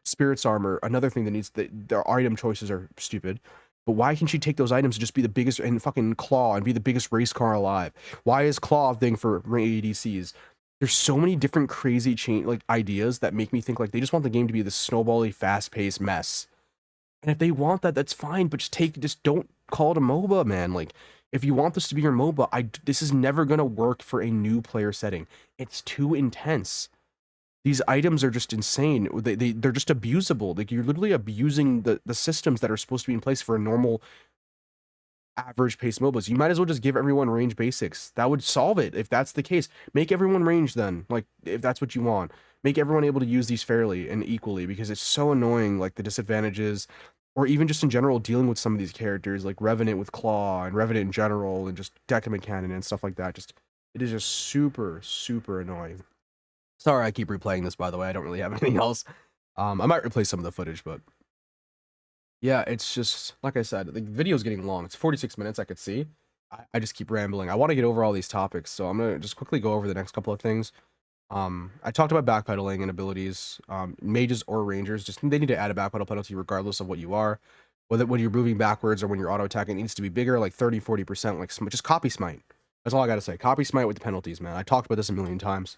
[SPEAKER 1] Spirit's Armor? Another thing that needs their item choices are stupid. But why can she take those items and just be the biggest, and fucking Claw and be the biggest race car alive? Why is Claw a thing for ADCs? There's so many different crazy ideas that make me think like they just want the game to be this snowbally, fast-paced mess. And if they want that, that's fine. But just don't call it a MOBA, man. Like, if you want this to be your MOBA, this is never gonna work for a new player setting. It's too intense. these items are just insane. They're just abusable. Like, you're literally abusing the systems that are supposed to be in place for a normal average pace MOBAs. You might as well just give everyone range basics. That would solve it if that's the case. Make everyone range then, like, if that's what you want. Make everyone able to use these fairly and equally, because it's so annoying, like the disadvantages, or even just in general dealing with some of these characters, like Revenant with Claw and Revenant in general, and just Decimate Cannon and stuff like that. Just, it is just super, super annoying. Sorry I keep replaying this, by the way. I don't really have anything else. I might replay some of the footage, but yeah, it's just, like I said, the video's getting long. It's 46 minutes, I could see. I just keep rambling. I want to get over all these topics, so I'm going to just quickly go over the next couple of things. I talked about backpedaling and abilities. Mages or rangers, just they need to add a backpedal penalty regardless of what you are. Whether when you're moving backwards or when you're auto-attacking, it needs to be bigger, like 30-40%, like just copy smite. That's all I got to say. Copy smite with the penalties, man. I talked about this a million times.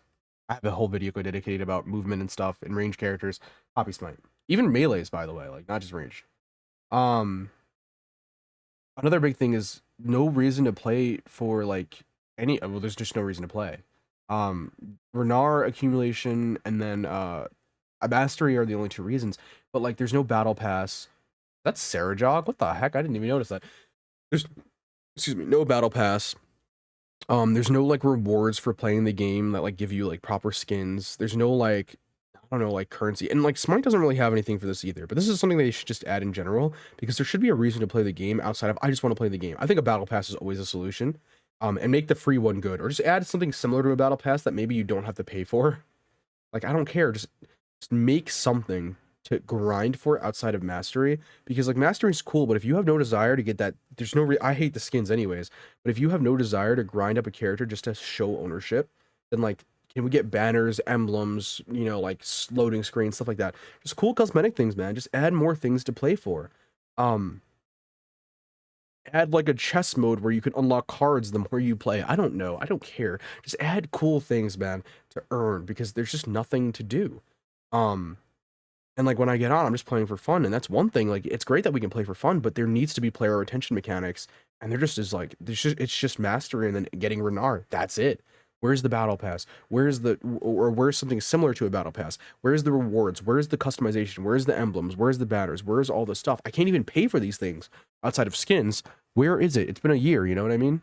[SPEAKER 1] I have a whole video dedicated about movement and stuff and range characters. Copy smite. Even melees, by the way, like not just range. Another big thing is no reason to play for like any, well, there's just no reason to play. Renar accumulation and then a mastery are the only two reasons, but like there's no battle pass. That's Sarajog. What the heck? I didn't even notice that. There's, excuse me, no battle pass. There's no like rewards for playing the game that like give you like proper skins. There's no like, I don't know, like currency, and like Smite doesn't really have anything for this either, but this is something they should just add in general, because there should be a reason to play the game outside of I just want to play the game. I think a battle pass is always a solution. And make the free one good, or just add something similar to a battle pass that maybe you don't have to pay for. Like, I don't care, just make something to grind for outside of mastery, because like mastery is cool, but if you have no desire to get that, there's no I hate the skins anyways, but if you have no desire to grind up a character just to show ownership, then like, can we get banners, emblems, you know, like loading screens, stuff like that? Just cool cosmetic things, man. Just add more things to play for. Add like a chess mode where you can unlock cards the more you play. I don't know. I don't care. Just add cool things, man, to earn, because there's just nothing to do. And like when I get on, I'm just playing for fun, and that's one thing. Like, it's great that we can play for fun, but there needs to be player retention mechanics, and there just is like it's just mastery and then getting Renar. That's it. Where's the battle pass? Where's the, or where's something similar to a battle pass? Where's the rewards? Where's the customization? Where's the emblems? Where's the banners? Where's all the stuff? I can't even pay for these things outside of skins. Where is it? It's been a year, you know what I mean?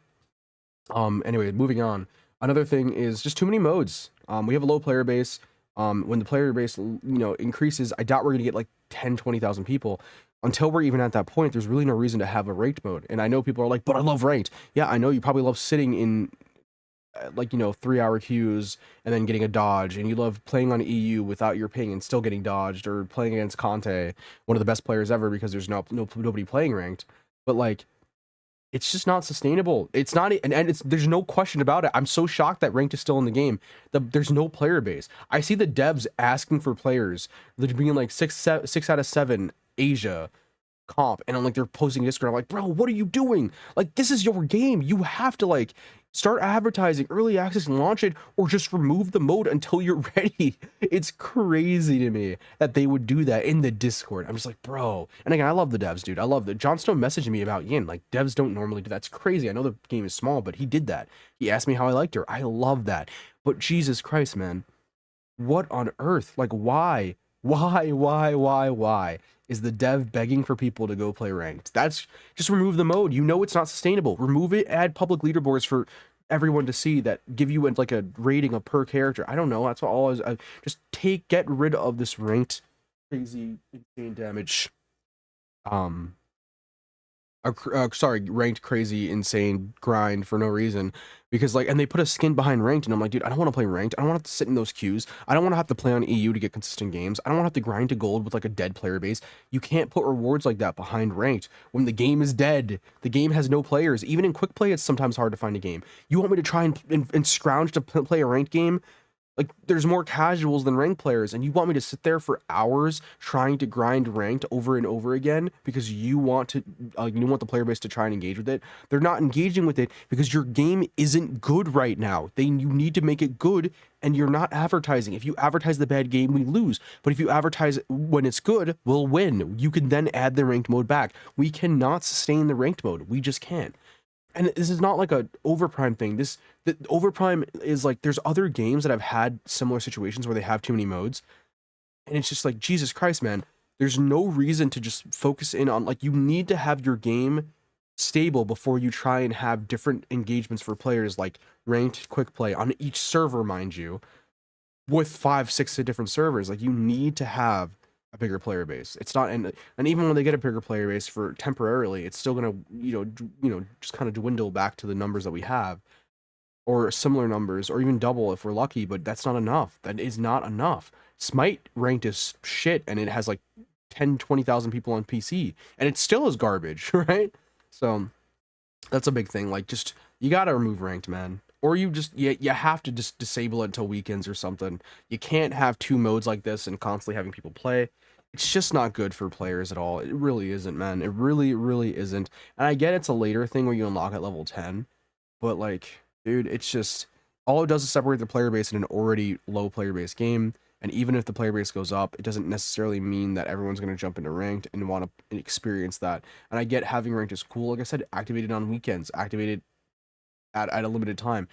[SPEAKER 1] Anyway, moving on. Another thing is just too many modes. We have a low player base. When the player base, you know, increases, I doubt we're gonna get like 10, 20,000 people. Until we're even at that point, there's really no reason to have a ranked mode. And I know people are like, but I love ranked. Yeah, I know you probably love sitting in like, you know, 3-hour queues and then getting a dodge, and you love playing on EU without your ping and still getting dodged, or playing against Conte, one of the best players ever, because there's nobody playing ranked. But like, it's just not sustainable. It's not, and it's, there's no question about it. I'm so shocked that ranked is still in the game. There's no player base. I see the devs asking for players. They're being like 6 out of 7 Asia comp, and I'm like, they're posting Discord. I'm like, bro, what are you doing? Like, this is your game. You have to like start advertising, early access, and launch it, or just remove the mode until you're ready. It's crazy to me that they would do that in the Discord. I'm just like, bro. And again, I love the devs, dude. I love that. Jon Snow messaged me about Yin. Like, devs don't normally do that. It's crazy. I know the game is small, but he did that. He asked me how I liked her. I love that. But Jesus Christ, man. What on earth? Like, why? Why is the dev begging for people to go play ranked? That's just remove the mode. You know it's not sustainable. Remove it. Add public leaderboards for everyone to see that give you like a rating of per character. I don't know. That's all. Just get rid of this ranked crazy insane damage. Sorry, ranked crazy insane grind for no reason, because like, and they put a skin behind ranked, and I'm like, dude, I don't want to play ranked. I don't want to sit in those queues. I don't want to have to play on EU to get consistent games. I don't want to have to grind to gold with like a dead player base. You can't put rewards like that behind ranked when the game is dead. The game has no players. Even in quick play, it's sometimes hard to find a game. You want me to try and scrounge to play a ranked game? Like, there's more casuals than ranked players, and you want me to sit there for hours trying to grind ranked over and over again because you want to, you want the player base to try and engage with it. They're not engaging with it because your game isn't good right now. You need to make it good, and you're not advertising. If you advertise the bad game, we lose. But if you advertise when it's good, we'll win. You can then add the ranked mode back. We cannot sustain the ranked mode. We just can't. and this is not like a Overprime thing. The Overprime is like there's other games that have had similar situations where they have too many modes, and it's just like Jesus Christ, man. There's no reason to just focus in on like you need to have your game stable before you try and have different engagements for players like ranked quick play on each server, mind you, with 5, 6 different servers. Like you need to have a bigger player base. It's not, and even when they get a bigger player base for temporarily, it's still gonna just kind of dwindle back to the numbers that we have, or similar numbers, or even double if we're lucky. But that's not enough. That is not enough. Smite ranked is shit, and it has like 10, 20,000 people on PC, and it still is garbage, right? So that's a big thing. Like, just you gotta remove ranked, man. Or you have to just disable it until weekends or something. You can't have two modes like this and constantly having people play. It's just not good for players at all. It really isn't, man. It really, really isn't. And I get it's a later thing where you unlock at level 10, but like, dude, it's just all it does is separate the player base in an already low player base game. And even if the player base goes up, it doesn't necessarily mean that everyone's going to jump into ranked and want to experience that. And I get having ranked is cool. Like I said, activated on weekends, activated at a limited time.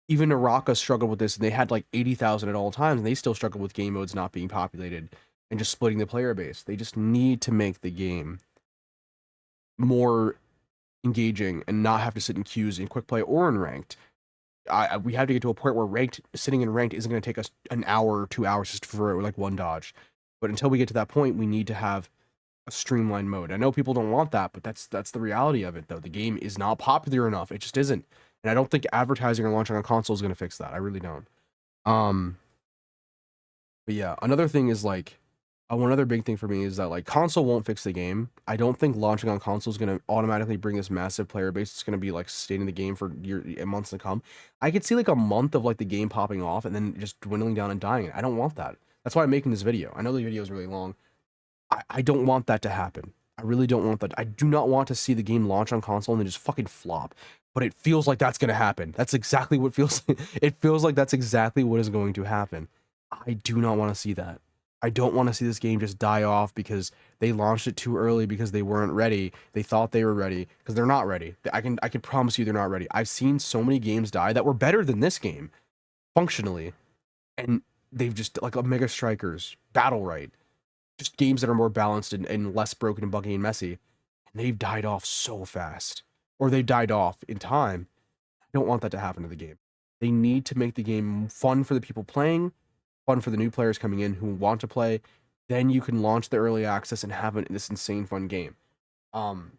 [SPEAKER 1] Even Naraka struggled with this, and they had like 80,000 at all times, and they still struggle with game modes not being populated and just splitting the player base. They just need to make the game more engaging and not have to sit in queues in quick play or in ranked. We have to get to a point where sitting in ranked isn't going to take us an hour or 2 hours just for like one dodge. But until we get to that point, we need to have a streamlined mode. I know people don't want that, but that's the reality of it, though. The game is not popular enough. It just isn't. And I don't think advertising or launching on console is going to fix that. I really don't. Um, but yeah, another thing is like, one other big thing for me is that like console won't fix the game. I don't think launching on console is going to automatically bring this massive player base. It's going to be like staying in the game for months to come. I could see like a month of like the game popping off and then just dwindling down and dying. I don't want that. That's why I'm making this video. I know the video is really long. I don't want that to happen. I really don't want that. I do not want to see the game launch on console and then just fucking flop. But it feels like that's going to happen. That's exactly what feels like. It feels like that's exactly what is going to happen. I do not want to see that. I don't want to see this game just die off because they launched it too early because they weren't ready. They thought they were ready because they're not ready. I can promise you they're not ready. I've seen so many games die that were better than this game functionally, and they've just like Mega Strikers, Battle Right, just games that are more balanced and less broken and buggy and messy, and they've died off so fast, or they died off in time. I don't want that to happen to the game. They need to make the game fun for the people playing, fun for the new players coming in who want to play. Then you can launch the early access and have this insane fun game. Um,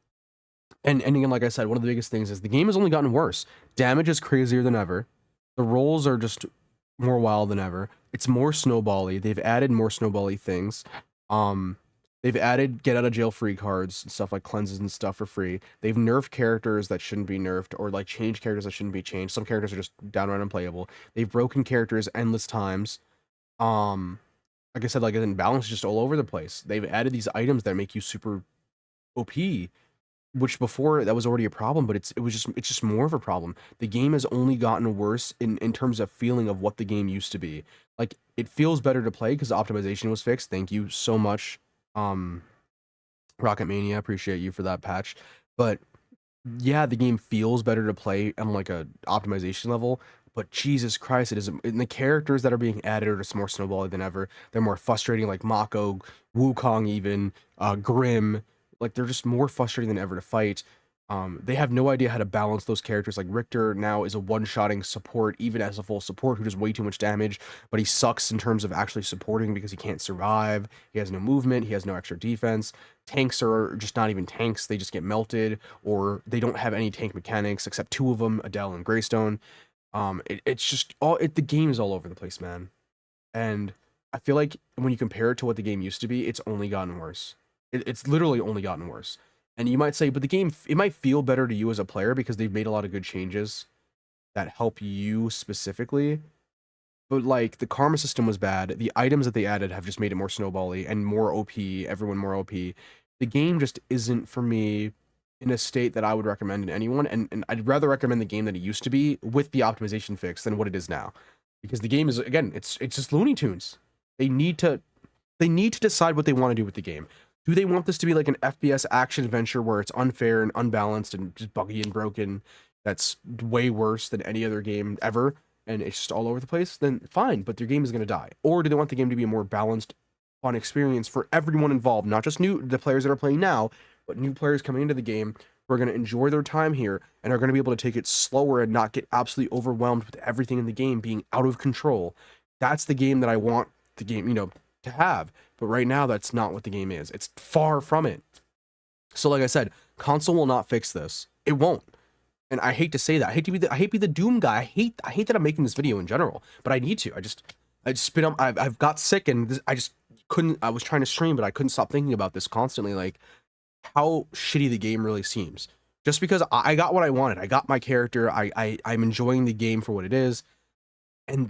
[SPEAKER 1] and again, like I said, one of the biggest things is the game has only gotten worse. Damage is crazier than ever. The rolls are just more wild than ever. It's more snowbally. They've added more snowbally things. Um, they've added get out of jail free cards and stuff like cleanses and stuff for free. They've nerfed characters that shouldn't be nerfed, or like changed characters that shouldn't be changed. Some characters are just downright unplayable. They've broken characters endless times. Like I said, like an imbalance just all over the place. They've added these items that make you super OP, which before that was already a problem, but it's just more of a problem. The game has only gotten worse in terms of feeling of what the game used to be. Like it feels better to play because the optimization was fixed. Thank you so much, Rocket Mania. Appreciate you for that patch. But yeah, the game feels better to play on like a optimization level. But Jesus Christ, it isn't. And the characters that are being added are just more snowbally than ever. They're more frustrating, like Mako, Wukong, even Grim. Like they're just more frustrating than ever to fight. They have no idea how to balance those characters. Like Richter now is a one-shotting support, even as a full support who does way too much damage, but he sucks in terms of actually supporting because he can't survive. He has no movement. He has no extra defense. Tanks are just not even tanks. They just get melted, or they don't have any tank mechanics except two of them, Adele and Greystone. It's just the game is all over the place, man. And I feel like when you compare it to what the game used to be, it's only gotten worse. It's literally only gotten worse. And you might say, but the game, it might feel better to you as a player because they've made a lot of good changes that help you specifically. But like the karma system was bad. The items that they added have just made it more snowbally and more OP, everyone more OP. The game just isn't for me in a state that I would recommend to anyone. And I'd rather recommend the game that it used to be with the optimization fix than what it is now. Because the game is, again, it's just Looney Tunes. They need to decide what they want to do with the game. Do they want this to be like an FPS action adventure where it's unfair and unbalanced and just buggy and broken? That's way worse than any other game ever, and it's just all over the place. Then fine, but their game is going to die. Or do they want the game to be a more balanced, fun experience for everyone involved, not just the players that are playing now, but new players coming into the game who are going to enjoy their time here and are going to be able to take it slower and not get absolutely overwhelmed with everything in the game being out of control. That's the game that I want the game, to have. But right now, that's not what the game is. It's far from it. So like I said, console will not fix this. It won't. And I hate to say that. I hate to be the doom guy. I hate that I'm making this video in general, but I need to. I just spit up. I've got sick and I just couldn't. I was trying to stream, but I couldn't stop thinking about this constantly. Like how shitty the game really seems. Just because I got what I wanted. I got my character. I'm enjoying the game for what it is.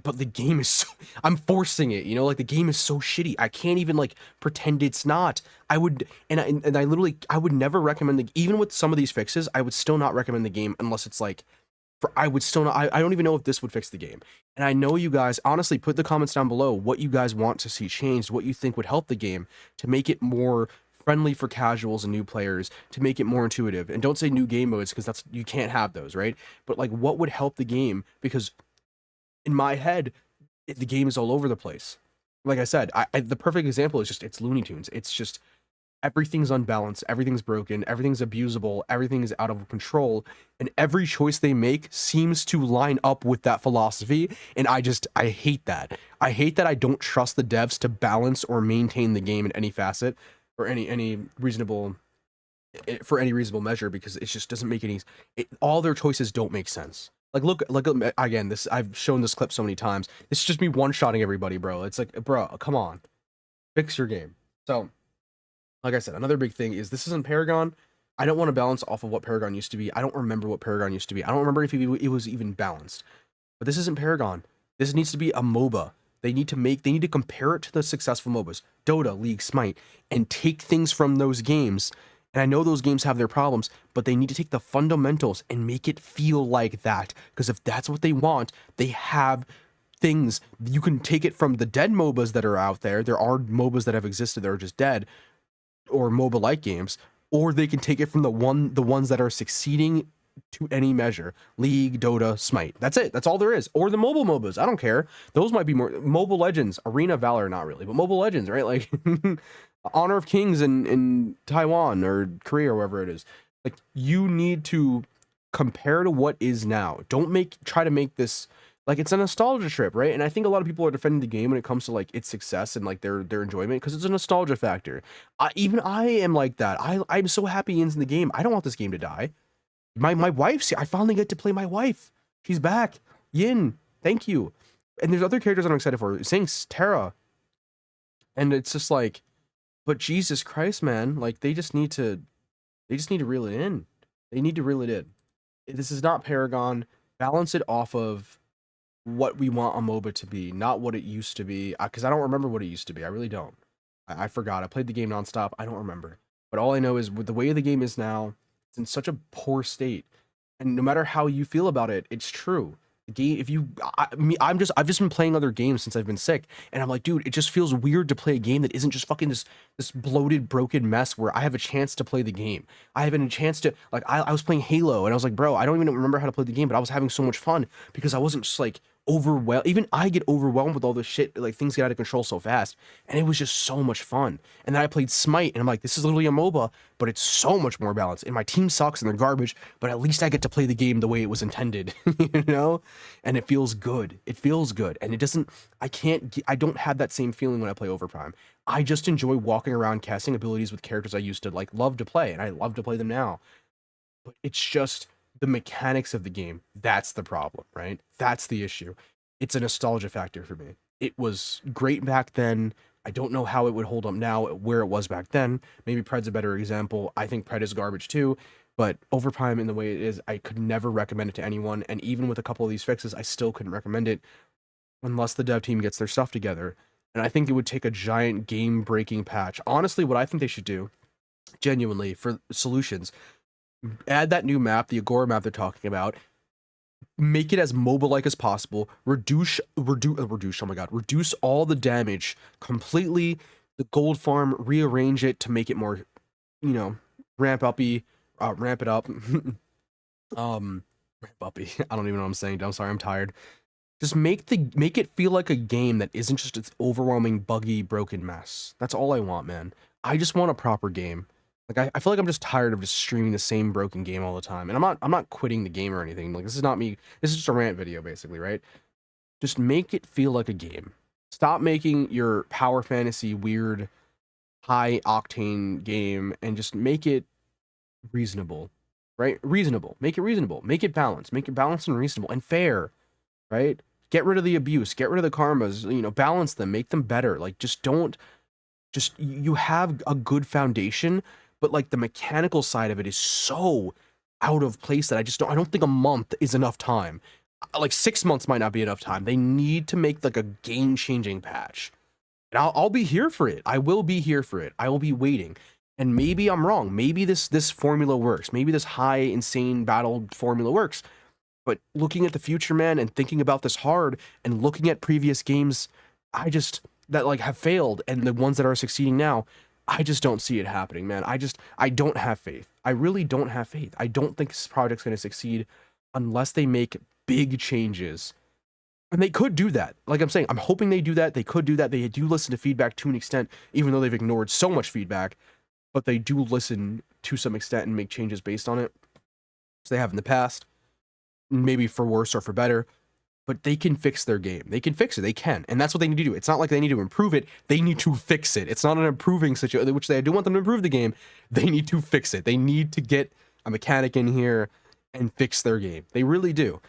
[SPEAKER 1] But the game is so, I'm forcing it, like the game is so shitty. I can't even like pretend it's not. I would, and I literally, I would never recommend even with some of these fixes, I would still not recommend the game unless it's like, I would still not, I don't even know if this would fix the game. And I know you guys, honestly, put the comments down below what you guys want to see changed, what you think would help the game to make it more friendly for casuals and new players, to make it more intuitive. And don't say new game modes, because you can't have those, right? But like what would help the game, because in my head, the game is all over the place. Like I said, the perfect example is it's Looney Tunes. It's just everything's unbalanced, everything's broken, everything's abusable, everything is out of control, and every choice they make seems to line up with that philosophy. And I hate that. I hate that I don't trust the devs to balance or maintain the game in any facet or any reasonable measure, because it just doesn't make all their choices don't make sense. Like, look again, I've shown this clip so many times. It's just me one-shotting everybody, bro. It's like, bro, come on. Fix your game. So, like I said, another big thing is this isn't Paragon. I don't want to balance off of what Paragon used to be. I don't remember what Paragon used to be. I don't remember if it was even balanced. But this isn't Paragon. This needs to be a MOBA. They need to compare it to the successful MOBAs. Dota, League, Smite, and take things from those games. And I know those games have their problems, but they need to take the fundamentals and make it feel like that. Because if that's what they want, they have things. You can take it from the dead MOBAs that are out there. There are MOBAs that have existed that are just dead, or MOBA-like games, or they can take it from the ones that are succeeding to any measure. League, Dota, Smite. That's it. That's all there is. Or the mobile MOBAs. I don't care. Those might be more Mobile Legends, Arena Valor, not really, but Mobile Legends, right? Like Honor of Kings in Taiwan or Korea or wherever it is. Like, you need to compare to what is now. Don't try to make this like it's a nostalgia trip, right? And I think a lot of people are defending the game when it comes to like its success and like their enjoyment, because it's a nostalgia factor. Even I am like that. I'm so happy Yin's in the game. I don't want this game to die. My wife's I finally get to play my wife. She's back. Yin, thank you. And there's other characters I'm excited for. Sinks, Terra. And it's just like, but Jesus Christ, man, like they just need to reel it in. They need to reel it in. This is not Paragon. Balance it off of what we want a MOBA to be, not what it used to be. Because I don't remember what it used to be. I really don't. I forgot. I played the game nonstop. I don't remember. But all I know is with the way the game is now, it's in such a poor state. And no matter how you feel about it, it's true. The game, I've just been playing other games since I've been sick, and I'm like, dude, it just feels weird to play a game that isn't just fucking this bloated, broken mess where I have a chance to play the game. I have a chance to, like, I was playing Halo, and I was like, bro, I don't even remember how to play the game, but I was having so much fun because I wasn't just like overwhelmed. Even I get overwhelmed with all this shit, like things get out of control so fast, and it was just so much fun. And then I played Smite, and I'm like, this is literally a MOBA, but it's so much more balanced, and my team sucks and they're garbage, but at least I get to play the game the way it was intended. And it feels good. It feels good. And it doesn't, I don't have that same feeling when I play Overprime. I just enjoy walking around casting abilities with characters I used to like love to play, and I love to play them now. But it's just the mechanics of the game. That's the problem, right? That's the issue. It's a nostalgia factor for me. It was great back then. I don't know how it would hold up now, where it was back then. Maybe Pred's a better example. I think Pred is garbage too. But Overprime in the way it is, I could never recommend it to anyone. And even with a couple of these fixes, I still couldn't recommend it unless the dev team gets their stuff together. And I think it would take a giant game-breaking patch. Honestly, what I think they should do, genuinely, for solutions, add that new map, the Agora map they're talking about, make it as MOBA-like as possible, reduce all the damage completely, the gold farm, rearrange it to make it more, you know, ramp it up. Ramp uppy. I don't even know what I'm saying. I'm sorry, I'm tired. Just make it feel like a game that isn't just its overwhelming, buggy, broken mess. That's all I want, man. I just want a proper game. Like I feel like I'm just tired of just streaming the same broken game all the time. And I'm not quitting the game or anything. Like this is not me. This is just a rant video, basically, right? Just make it feel like a game. Stop making your power fantasy weird, high octane game and just make it reasonable, right? Reasonable. Make it reasonable. Make it balanced. Make it balanced and reasonable and fair, right? Get rid of the abuse. Get rid of the karmas. You know, balance them. Make them better. Like, just don't. Just you have a good foundation, but like the mechanical side of it is so out of place that I don't think a month is enough time. Like 6 months might not be enough time. They need to make like a game-changing patch. And I'll be here for it. I will be here for it. I will be waiting. And maybe I'm wrong. Maybe this formula works. Maybe this high, insane battle formula works. But looking at the future, man, and thinking about this hard, and looking at previous games, that like have failed, and the ones that are succeeding now, I just don't see it happening, man. I don't have faith. I really don't have faith. I don't think this project's going to succeed unless they make big changes. And they could do that. Like I'm saying, I'm hoping they do that. They could do that. They do listen to feedback to an extent, even though they've ignored so much feedback, but they do listen to some extent and make changes based on it. So they have in the past, maybe for worse or for better, but they can fix their game. They can fix it. They can. And that's what they need to do. It's not like they need to improve it. They need to fix it. It's not an improving situation, which I do want them to improve the game. They need to fix it. They need to get a mechanic in here and fix their game. They really do.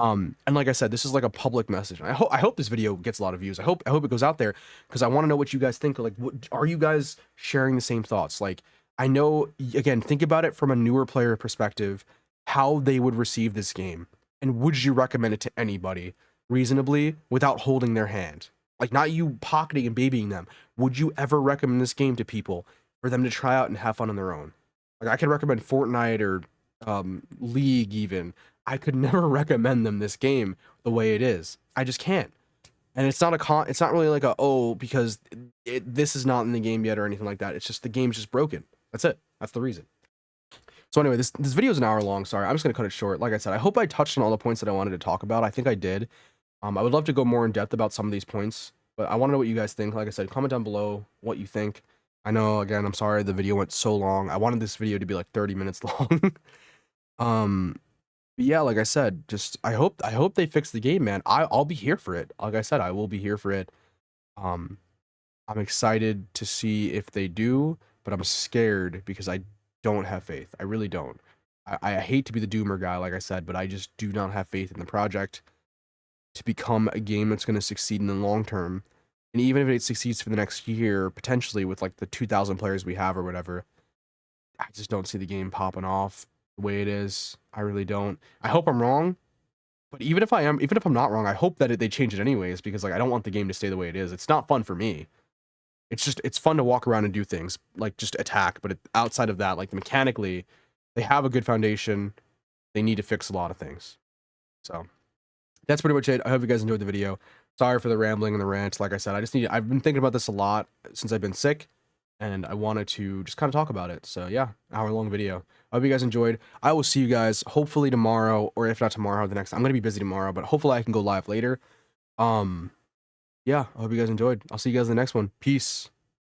[SPEAKER 1] And like I said, this is like a public message. I hope this video gets a lot of views. I hope it goes out there because I want to know what you guys think. Like, are you guys sharing the same thoughts? Like, I know, again, think about it from a newer player perspective, how they would receive this game. And would you recommend it to anybody reasonably without holding their hand? Like, not you pocketing and babying them. Would you ever recommend this game to people for them to try out and have fun on their own? Like, I could recommend Fortnite or League even. I could never recommend them this game the way it is. I just can't. And it's not it's not really like because this is not in the game yet or anything like that. It's just the game's just broken. That's it. That's the reason. So anyway, this video is an hour long. Sorry, I'm just gonna cut it short. Like I said, I hope I touched on all the points that I wanted to talk about. I think I did. I would love to go more in depth about some of these points, but I want to know what you guys think. Like I said, comment down below what you think. I know, again, I'm sorry the video went so long. I wanted this video to be like 30 minutes long. But yeah, like I said, just I hope they fix the game, man. I'll be here for it. Like I said, I will be here for it. I'm excited to see if they do, but I'm scared because I don't have faith. I really don't. I hate to be the doomer guy, like I said, but I just do not have faith in the project to become a game that's going to succeed in the long term. And even if it succeeds for the next year, potentially with like the 2,000 players we have or whatever, I just don't see the game popping off the way it is. I really don't. I hope I'm wrong, but even if I'm not wrong, I hope that they change it anyways because like I don't want the game to stay the way it is. It's not fun for me. It's fun to walk around and do things like just attack, but outside of that, like mechanically, they have a good foundation. They need to fix a lot of things. So that's pretty much it. I hope you guys enjoyed the video. Sorry for the rambling and the rant. Like I said, I've been thinking about this a lot since I've been sick, and I wanted to just kind of talk about it. So yeah, hour-long video. I hope you guys enjoyed. I will see you guys hopefully tomorrow, or if not tomorrow, the next. I'm gonna be busy tomorrow, but hopefully I can go live later. Yeah, I hope you guys enjoyed. I'll see you guys in the next one. Peace.